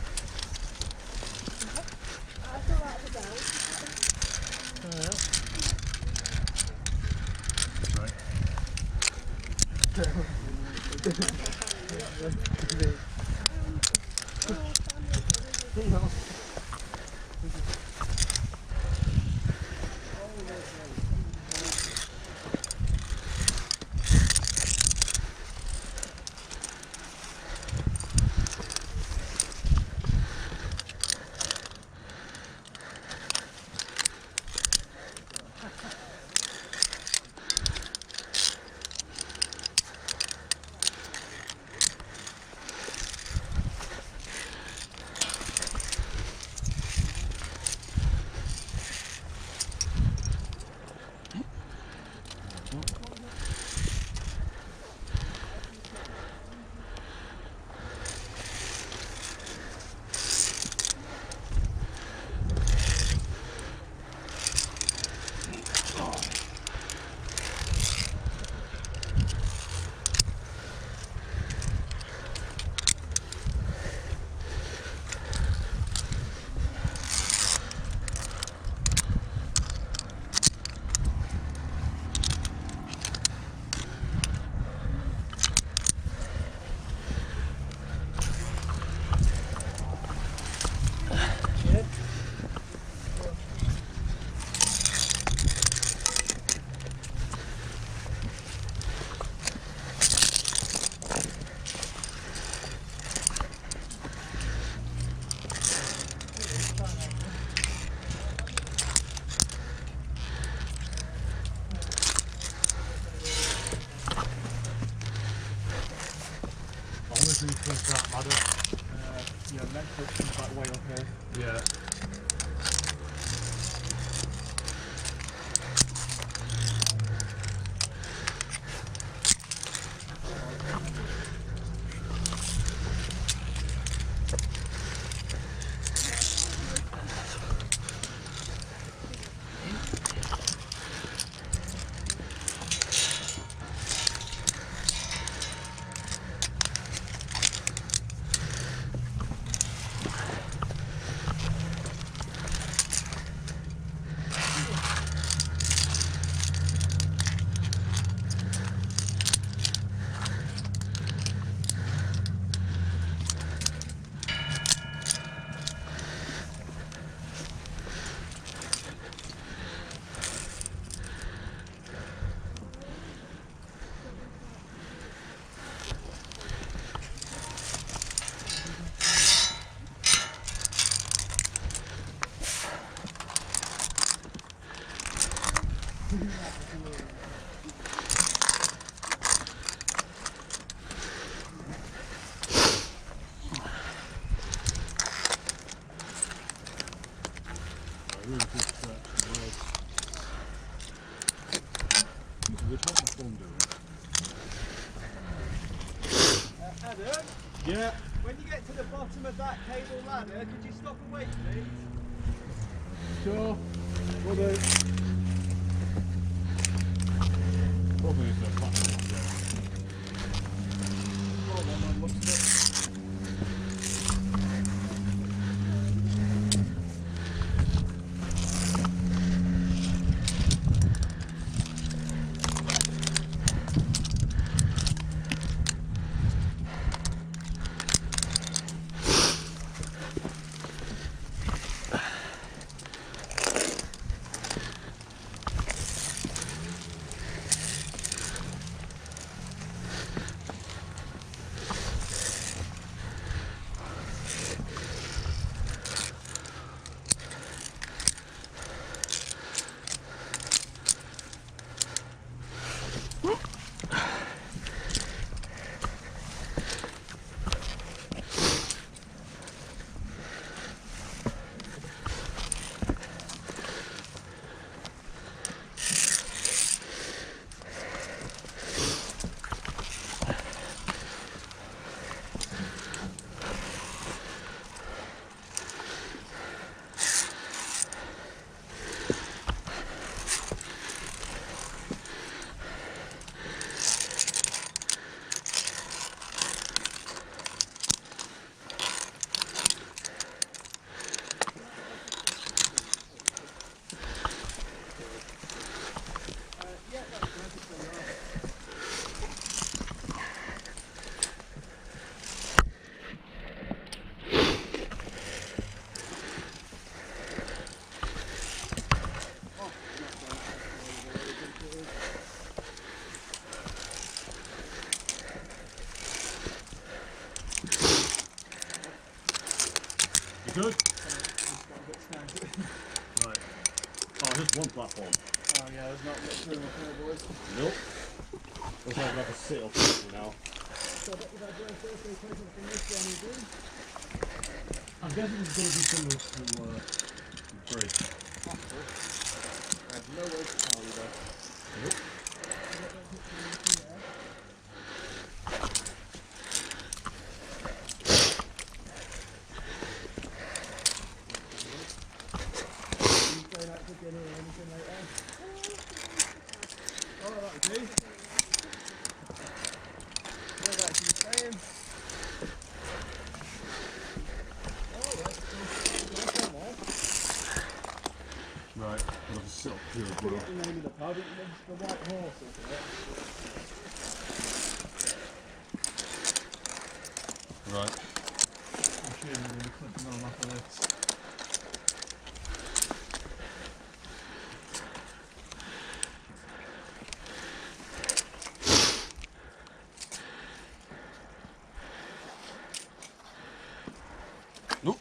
That ladder. Yeah, next foot comes back way uphill. Yeah. Adam? Yeah. When you get to the bottom of that cable ladder, could you stop and wait, please? Sure. Will do. Probably isn't a platform yet. Hold on, man, looks a bit. You good? Right. Oh, just one platform. Oh yeah, there's not much room up here, boys. Nope. Looks like a sit-up for now. I'm guessing it's going to be similar to bridge. There's no way to tell you though. Nope. Oh, that would do. What are you saying? Right. I'll just sit up here as well. The name of the pub, the White Horse, isn't it? Right. I'm sure you're going to be clicking on after this. Nope.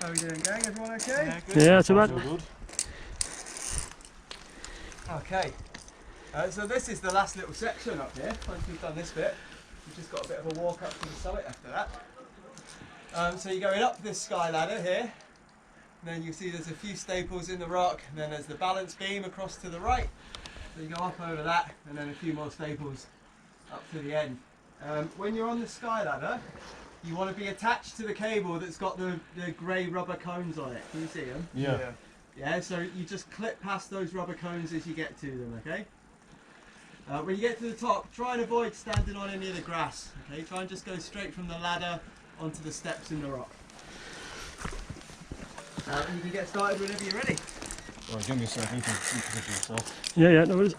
How are we doing, gang? Everyone okay? Yeah, good. Yeah, too bad. So good. Okay. So this is the last little section up here. Once we've done this bit, we've just got a bit of a walk up to the summit after that. So you're going up this sky ladder here. And then you see there's a few staples in the rock. And then there's the balance beam across to the right. So you go up over that, and then a few more staples up to the end. When you're on the sky ladder, you want to be attached to the cable that's got the grey rubber cones on it. Can you see them? Yeah. Yeah, so you just clip past those rubber cones as you get to them, okay? When you get to the top, try and avoid standing on any of the grass, okay? Try and just go straight from the ladder onto the steps in the rock. And you can get started whenever you're ready. Right, give me a second. You can position yourself. Yeah, yeah, no worries.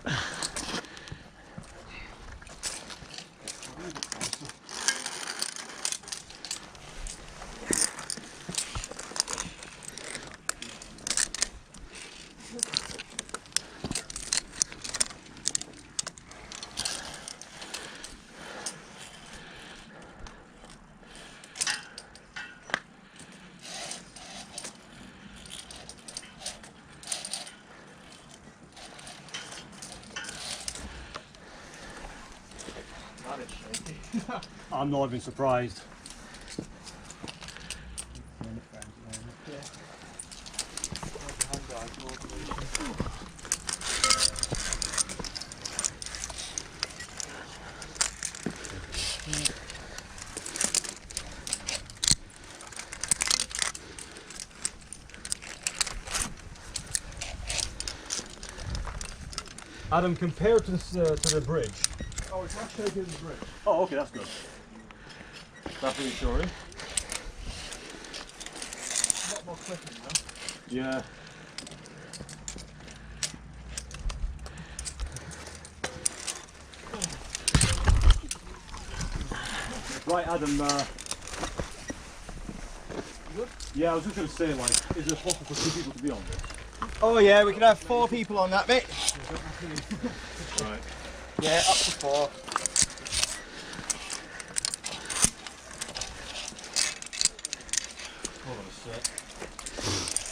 I'm not even surprised. Adam, compared to the bridge. Oh, it's not shaking the bridge. Oh, okay, that's good. That's reassuring. A lot more clicking now. Yeah. Right, Adam. Yeah, I was just going to say, like, is it possible for 2 people to be on this? Oh yeah, we can have 4 people on that bit. Right. Yeah, up to 4. Hold on a sec.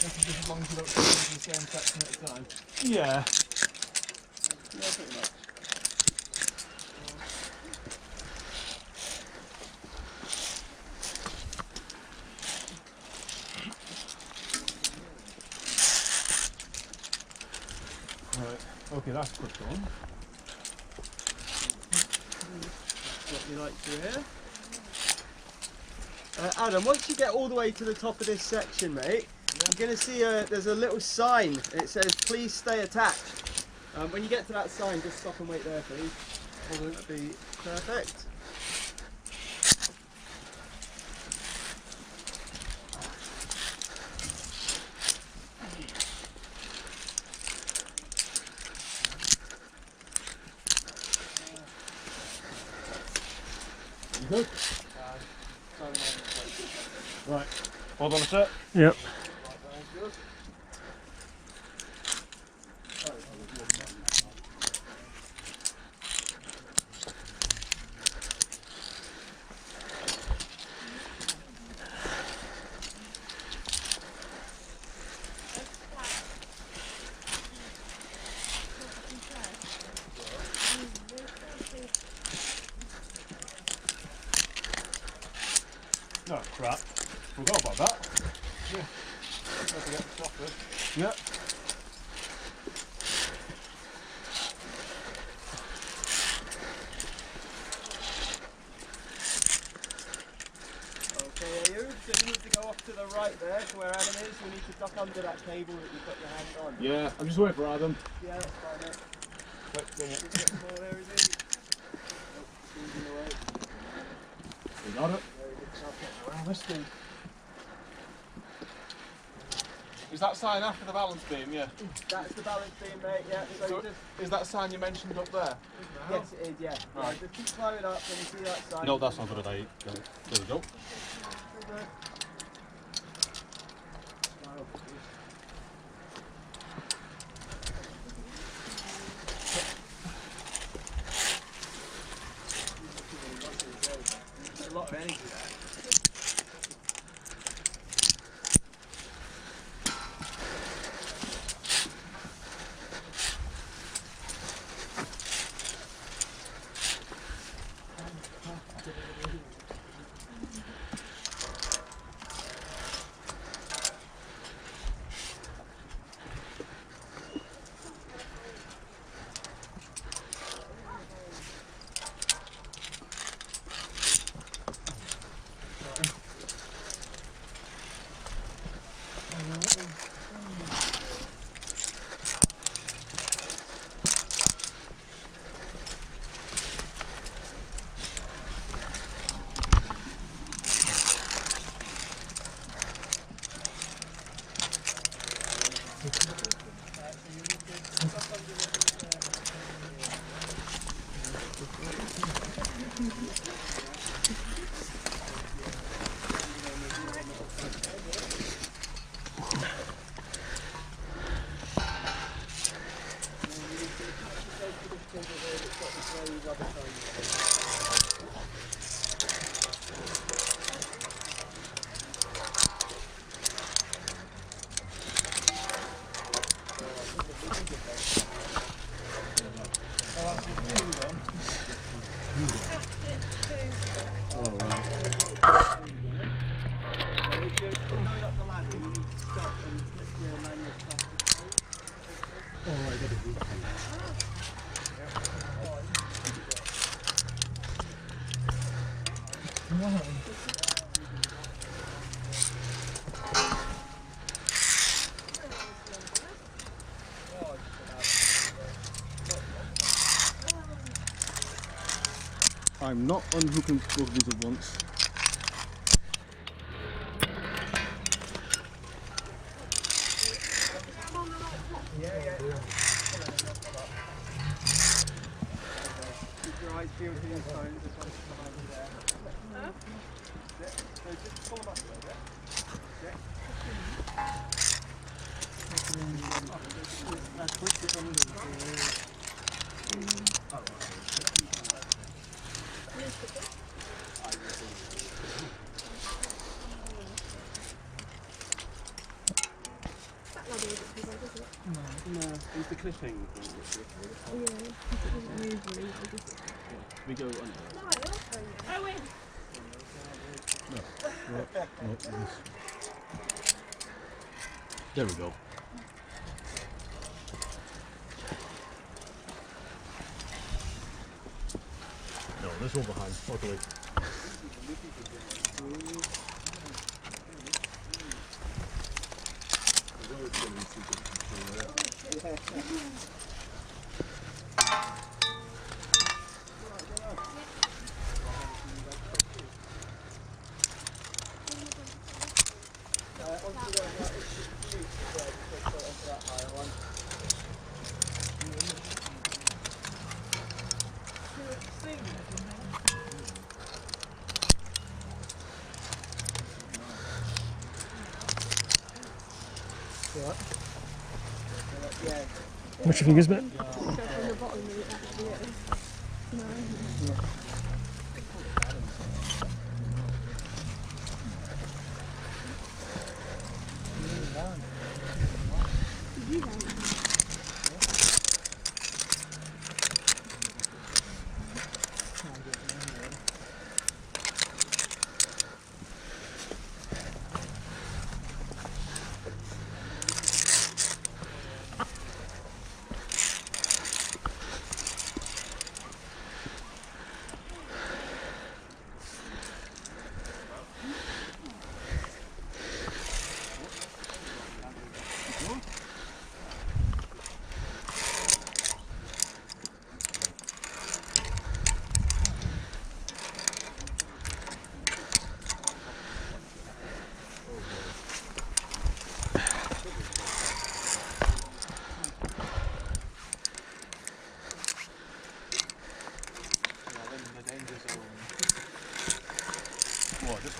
Just as long as you don't come into the same section at a time. Yeah. Yeah, pretty much. Right. Okay, that's pushed on. What you like to hear. Adam, once you get all the way to the top of this section, mate, you're going to see there's a little sign. It says, please stay attached. When you get to that sign, just stop and wait there, please. That'd be perfect. You good? Right. Hold on a sec. Yep. No, crap. Forgot about that. Yeah. Don't forget the chocolate. Yeah. Okay, Ayub, so you need to go off to the right there to where Adam is. You need to duck under that cable that you've got your hand on. Yeah, I'm just waiting for Adam. Yeah, that's fine, mate. Quick, bring it. Is it more there, is he? Oh, he's in the way. We got it. Very good job getting around this thing. Is that sign after the balance beam? Yeah. That's the balance beam, mate, yeah. So So you just, is that sign you mentioned up there? yes, it is, yeah. Right. Yeah, just keep climbing up when you see that sign. No, that's not a good idea. There we go. There's a lot of energy there. I'm not unhooking both of these at once. Keep your eyes peeled for these stones. This one's behind you there. That's it. So just pull them up a little bit. No, it's the clipping. We go under. There we go. No, this one behind, luckily. What's your fingers, mate?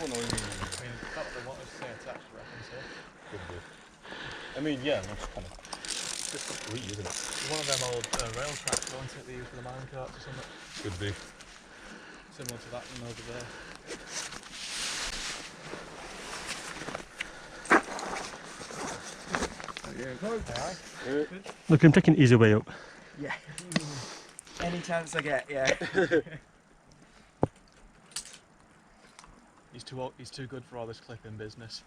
one or you mean? I mean, that's the one I was saying attached, I reckon, so. Could be. I mean, yeah, that's kind of just free, isn't it? One of them old rail tracks, wasn't it, they use for the mine carts or something? Could be. Similar to that one over there. Look, I'm taking the easy way up. Yeah. Any chance I get, yeah. He's too old, he's too good for all this clipping business.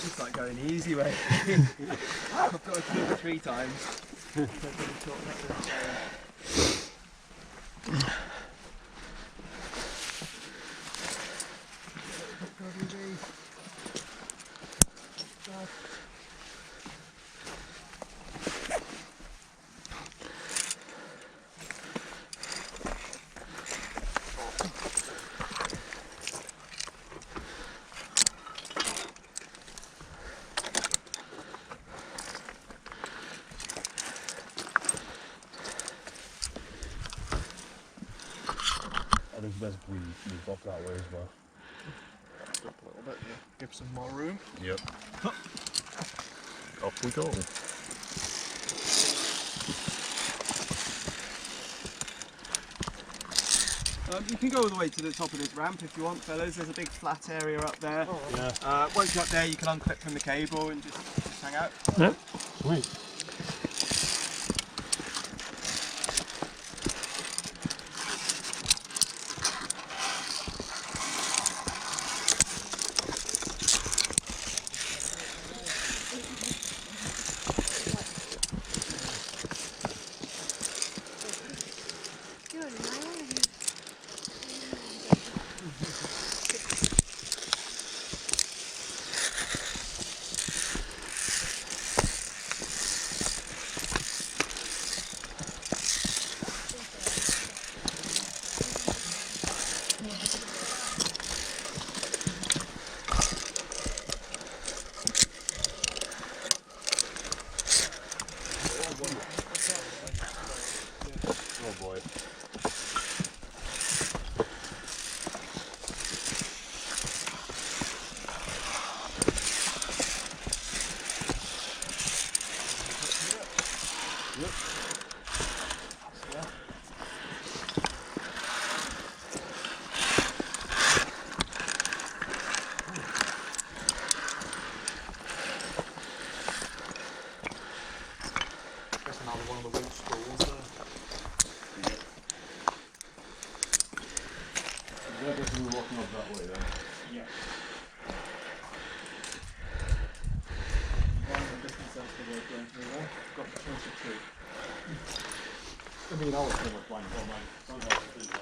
Just like going the easy way. I've got to clip it 3 times. I think it's best we move up that way as well. Up a little bit, yeah. Give some more room. Yep. Up we go. You can go all the way to the top of this ramp if you want, fellas. There's a big flat area up there. Yeah. Once you're up there, you can unclip from the cable and just hang out. Yep. Sweet. Oh boy. That's another one of the wood spools there. We're definitely walking up that way then. Yeah. Got the choice of two. I mean, I was pretty much blind, but my son has to do that.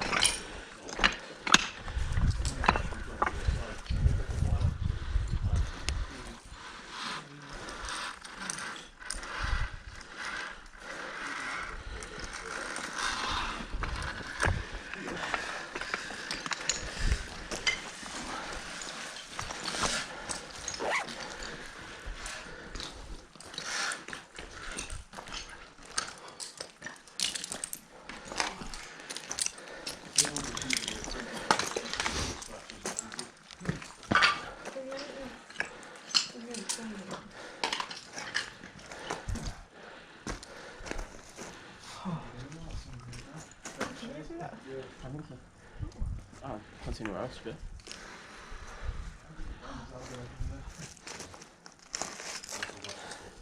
Continue else, yeah.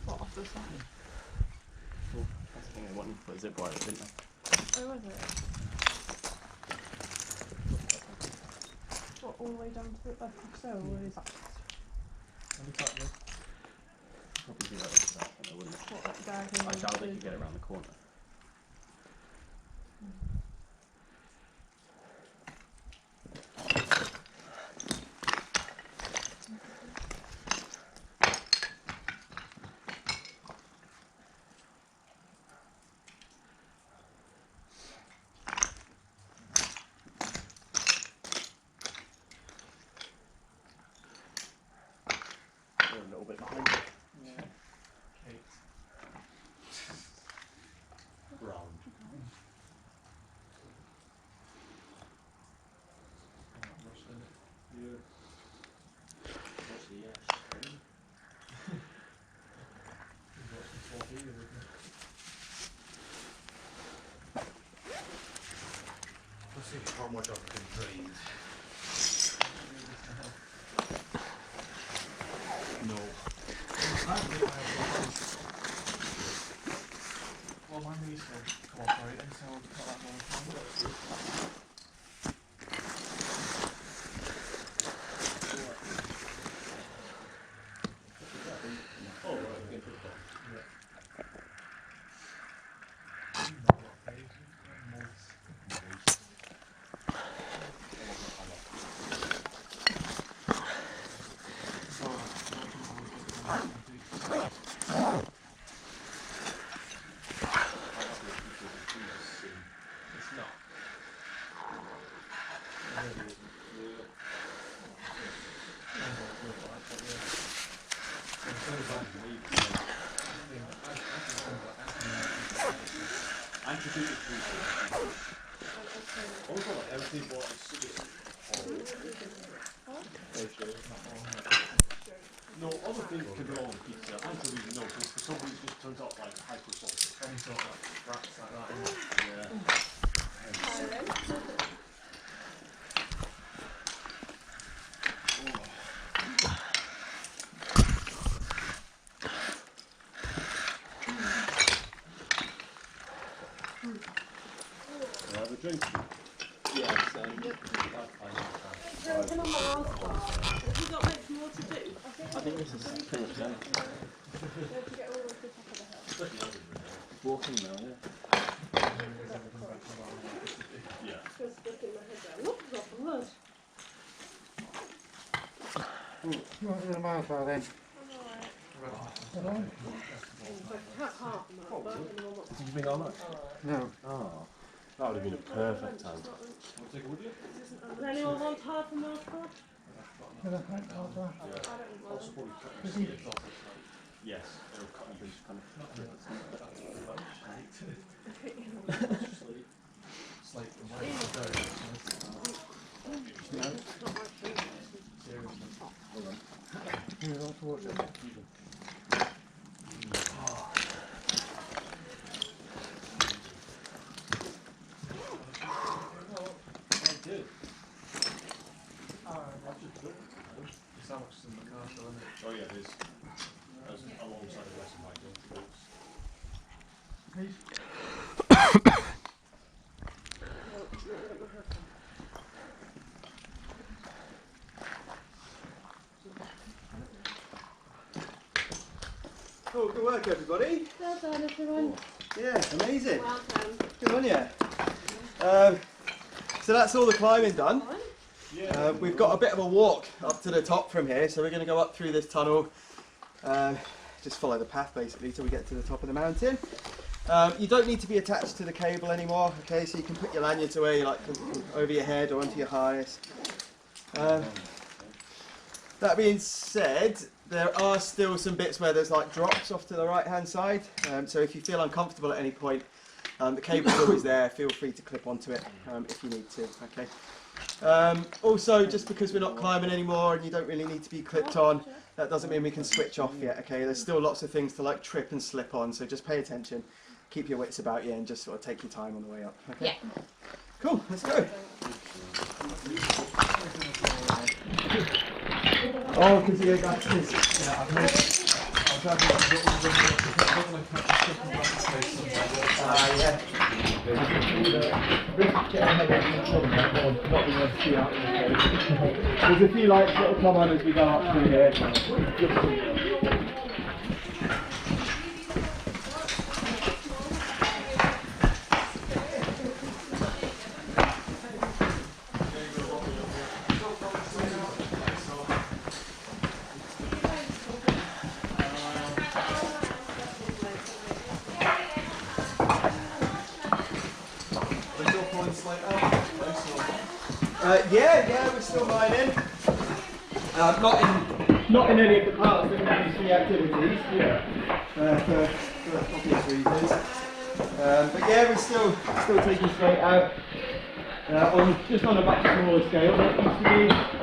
What, off the side? That's the thing I wanted to put a zip wire, didn't I? Oh, was it? What, all the way down to the so, or is that Probably do that with that, wouldn't it? what, like diagonal? I doubt they could get around the corner. We're a little bit behind. how much I've been trained. No. Well, my knee's still cooperating, so I'll put that one. No, other things can go on pizza. Anchovies, no, because for some reason it just turns out like hyper salty. Any sort of wraps like that. Yeah. Have a drink? Yes. Have you got much more to do? I think this is pretty much done. Walking now, yeah. Yeah. Just sticking my head down. Look, drop of blood. You want to do the marathon then? Half and that, but anyone wants Did you bring all that? No. Oh. That would have been a perfect time. Does anyone want half a mouth for? Yes, it'll cut you kind Slate sandwiches in the car, so isn't it? Oh yeah, there's alongside the rest of my books. Oh, good work, everybody. Well done, everyone. Yeah, amazing. Well done. Good on you. So that's all the climbing done. We've got a bit of a walk up to the top from here, so we're going to go up through this tunnel. Just follow the path basically till we get to the top of the mountain. You don't need to be attached to the cable anymore, okay, so you can put your lanyards away like over your head or onto your harness. That being said, there are still some bits where there's like drops off to the right hand side, so if you feel uncomfortable at any point, the cable's always there, feel free to clip onto it if you need to, okay. Also, just because we're not climbing anymore and you don't really need to be clipped on, that doesn't mean we can switch off yet, okay? There's still lots of things to like trip and slip on, so just pay attention, keep your wits about you and just sort of take your time on the way up, okay? Yeah. Cool, let's go. Oh, because you got this. Yeah, I've made yeah. There's a few lights that will come on as we go up through here. Yeah, we're still mining. Not in any of the parts that we use for the activities. Yeah. For obvious reasons. But yeah, we're still taking slate out. Just on a much smaller scale than it used to be.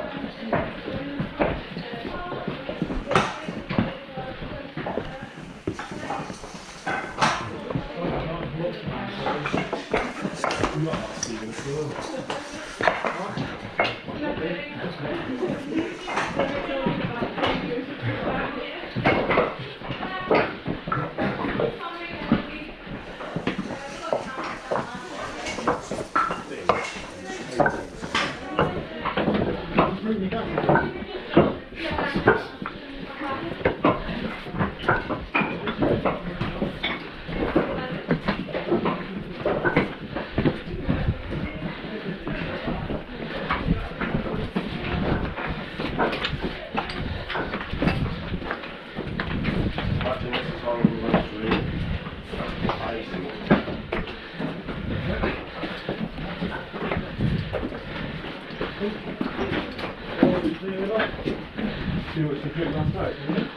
See what you did last night, didn't you?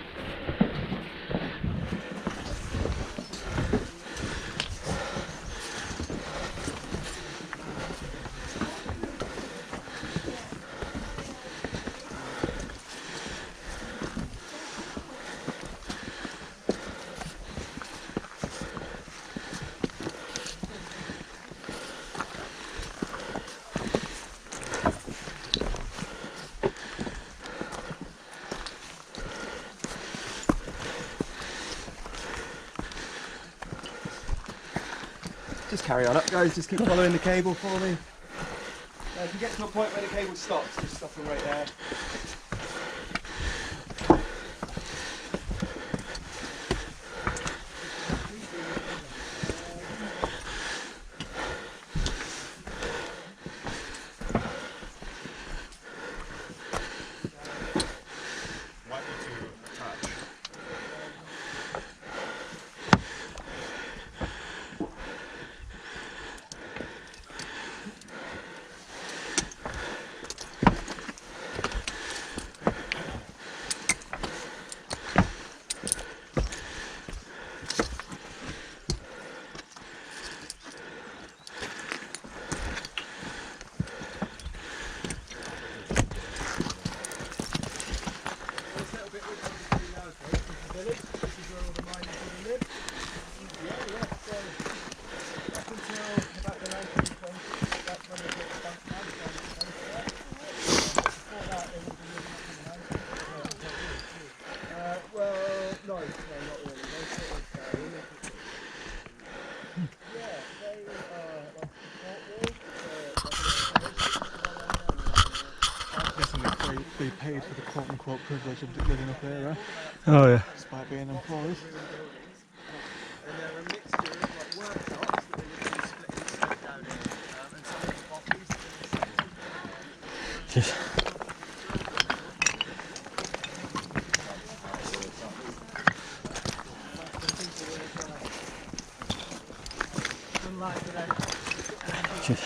Just carry on up, guys. Just keep following the cable for me. If you get to a point where the cable stops, just stop them right there. They paid for the quote-unquote privilege of living up here, Oh yeah. despite being employed. And they're a mixture of like workshops that they would be splitting straight down in, and some of the bodies that they Jeez. Jeez.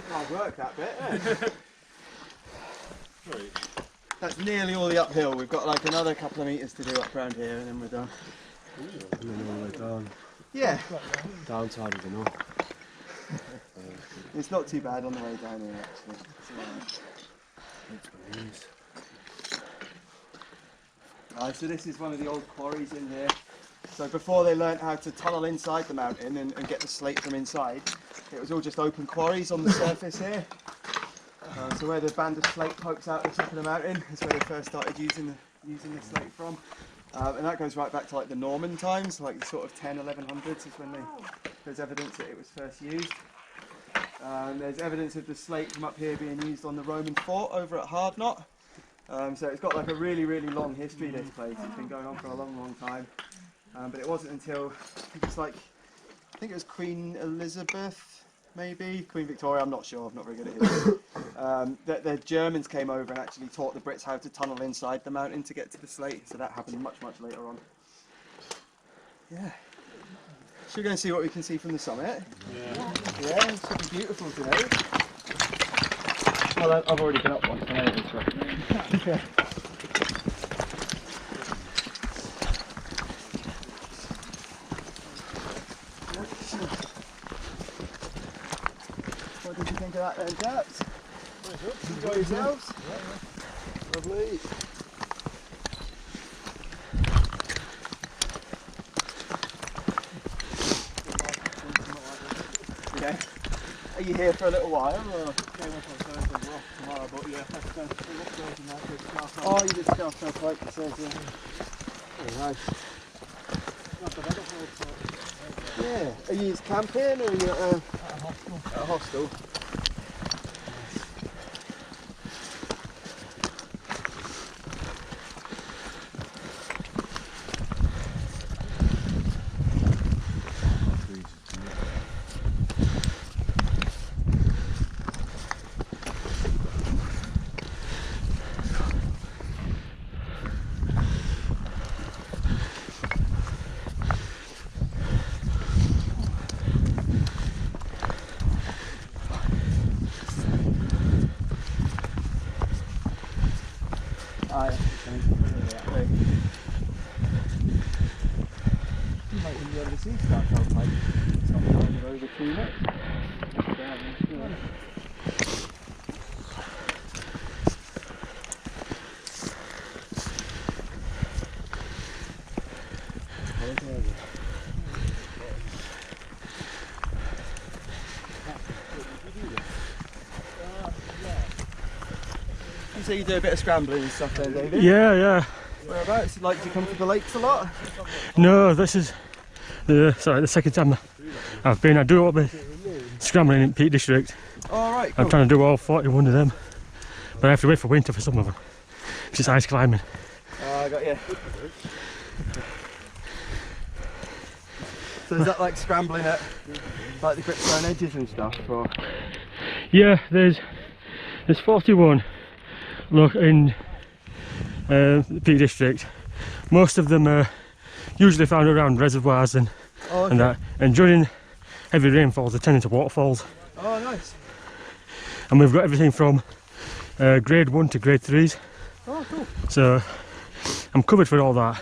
Hard work that bit, eh? That's nearly all the uphill. We've got like another couple of metres to do up around here and then we're done. And then all the way down. Yeah. Downside is enough. It's not too bad on the way down here actually. So this is one of the old quarries in here. So before they learnt how to tunnel inside the mountain and get the slate from inside, it was all just open quarries on the surface here. So where the band of slate pokes out the top of the mountain is where they first started using the slate from. And that goes right back to like the Norman times, like the sort of 1100s is when there's evidence that it was first used. There's evidence of the slate from up here being used on the Roman fort over at Hardknot. So it's got like a really, really long history, this place. It's been going on for a long, long time. But it wasn't until, I think it was Queen Elizabeth, maybe? Queen Victoria, I'm not sure, I'm not very good at history. That the Germans came over and actually taught the Brits how to tunnel inside the mountain to get to the slate. So that happened much, much later on. Yeah. Should we go and see what we can see from the summit? Yeah, it should be beautiful today. Well, I've already been up once, I know this way. Yeah. What did you think of that then, chaps? Enjoy yourselves? Yeah. Lovely. Yeah. Are you here for a little while? Or? Tomorrow, but yeah, Oh, you did Scarfell Pike, it says, yeah. Very nice. Yeah. Are you camping or are you at a hostel? You might be able to see Scarfell Pike. It's not going over too much. So you do a bit of scrambling and stuff there, David? Yeah. Whereabouts? Like, do you come to the lakes a lot? No, this is the second time I've been. I do all the scrambling in Peak District. Alright, cool. I'm trying to do all 41 of them, but I have to wait for winter for some of them. It's just ice climbing. I got you. So is that like scrambling at like the gripstone edges and stuff? Or? Yeah, there's 41 look in the Peak District. Most of them are usually found around reservoirs and that. And during heavy rainfalls, they turn into waterfalls. Oh, nice. And we've got everything from grade 1 to grade 3s. Oh, cool. So I'm covered for all that.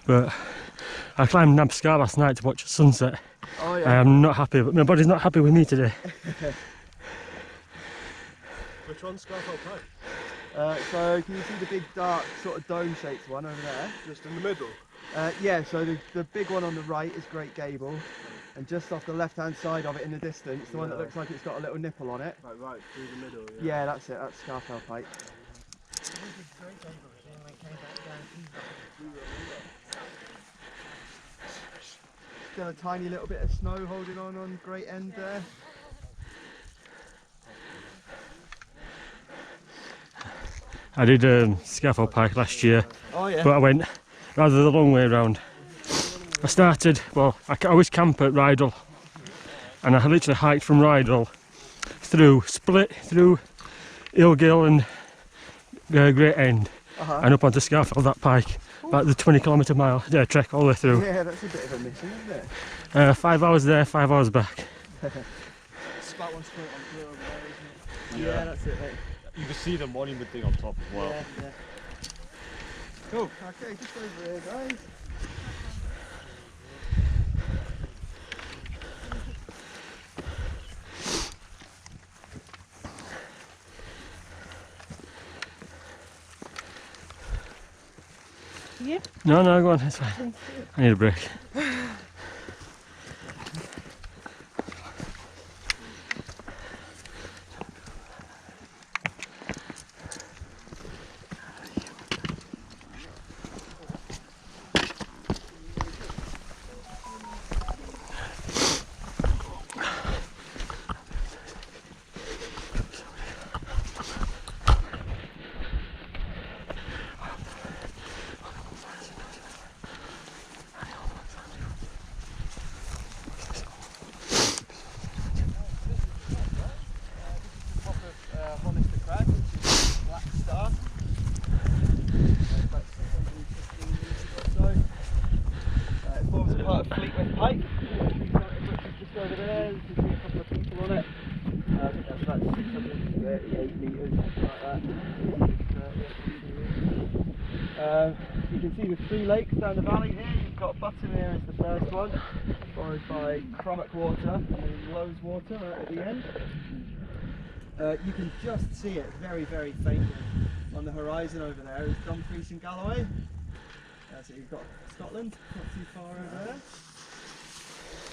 But I climbed Nab Scar last night to watch the sunset. Oh, yeah. I am not happy, but my body's not happy with me today. which one's Scarfell Pike? So can you see the big dark sort of dome shaped one over there? Just in the middle? Yeah, so the big one on the right is Great Gable, and just off the left hand side of it in the distance, the one that looks like it's got a little nipple on it. Right through the middle, Yeah, that's it, that's Scarfell Pike. Still a tiny little bit of snow holding on Great End there. I did Scarfell Pike last year, Oh, but I went rather the long way around. I started, well, I always camp at Rydal, and I literally hiked from Rydal through Split, through Ilgill and Great End, Uh-huh. and up onto Scarfell, that pike, about the 20 mile trek all the way through. Yeah, that's a bit of a mission, isn't it? 5 hours there, 5 hours back. It's about one straight on clear over there, isn't it? Yeah, that's it, mate. You can see the monument thing on top as well. Yeah. Cool. Okay, just over here, guys. Yeah. No, go on, it's fine. I need a break. Honister Crag, which is a black star. About 615 metres or so. It forms a part of Fleetwood Pike, which is just over there. You can see a couple of people on it. I think that's about 638 metres, something like that. You can see the 3 lakes down the valley here. You've got Buttermere as the first one, followed by Crummock Water and then Lowes Water right at the end. You can just see it very, very faintly on the horizon over there is Dumfries and Galloway. So you've got Scotland, not too far over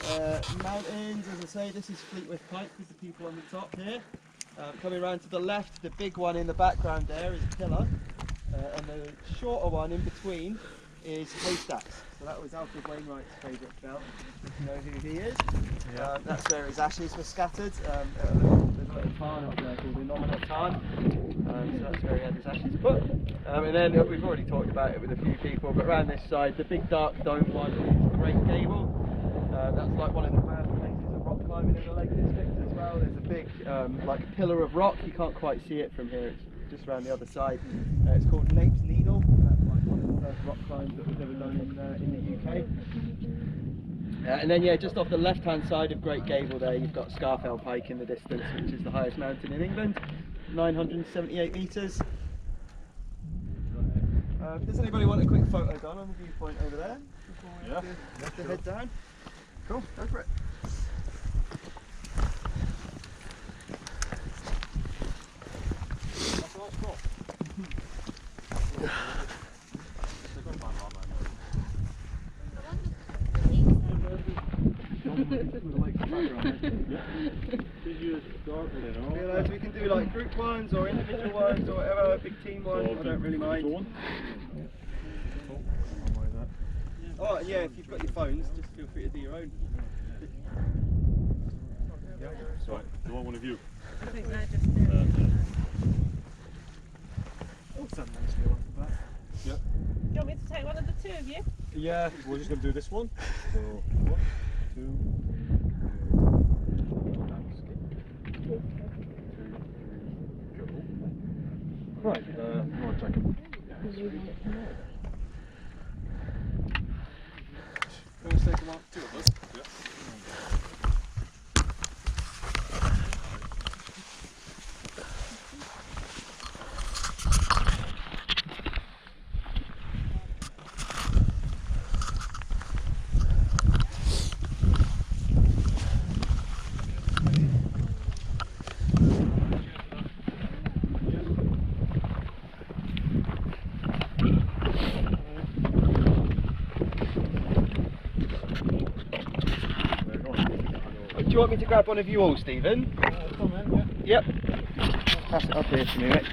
there. Mountains, as I say, this is Fleetwood Pike with the people on the top here. Coming around to the left, the big one in the background there is Pillar. And the shorter one in between is Haystacks. So that was Alfred Wainwright's favourite belt, if you know who he is. Yeah. That's where his ashes were scattered. There's a little tarn up there called the Nominate Tarn. So that's where he had his ashes put. And then we've already talked about it with a few people, but around this side, the big dark dome one is Great Gable. That's like one of the birthplaces of rock climbing in the Lake District as well. There's a big like pillar of rock. You can't quite see it from here. It's just around the other side. It's called Nape's Needle. That's like one of the first rock climbs that was ever done in the UK. And then yeah, just off the left hand side of Great Gable there you've got Scarfell Pike in the distance, which is the highest mountain in England, 978 metres. Does anybody want a quick photo done on the viewpoint over there before we have to head down? Cool, go for it. That's a nice spot. We can do like group ones or individual ones or whatever, big team one, I don't really mind. Oh yeah, if you've got your phones, just feel free to do your own. Right, do you want one of you? I think they're just doing Oh, it's a nice view off the back. Yeah. Do you want me to take one of the two of you? Yeah, we're just going to do this one. So, 1, 2, 3, go. Right, you want to check them? Let's take them off, 2 of us. Yeah. Do you want me to grab one of you all, Stephen? Come in, yeah. Yep. Pass it up here to me, mate.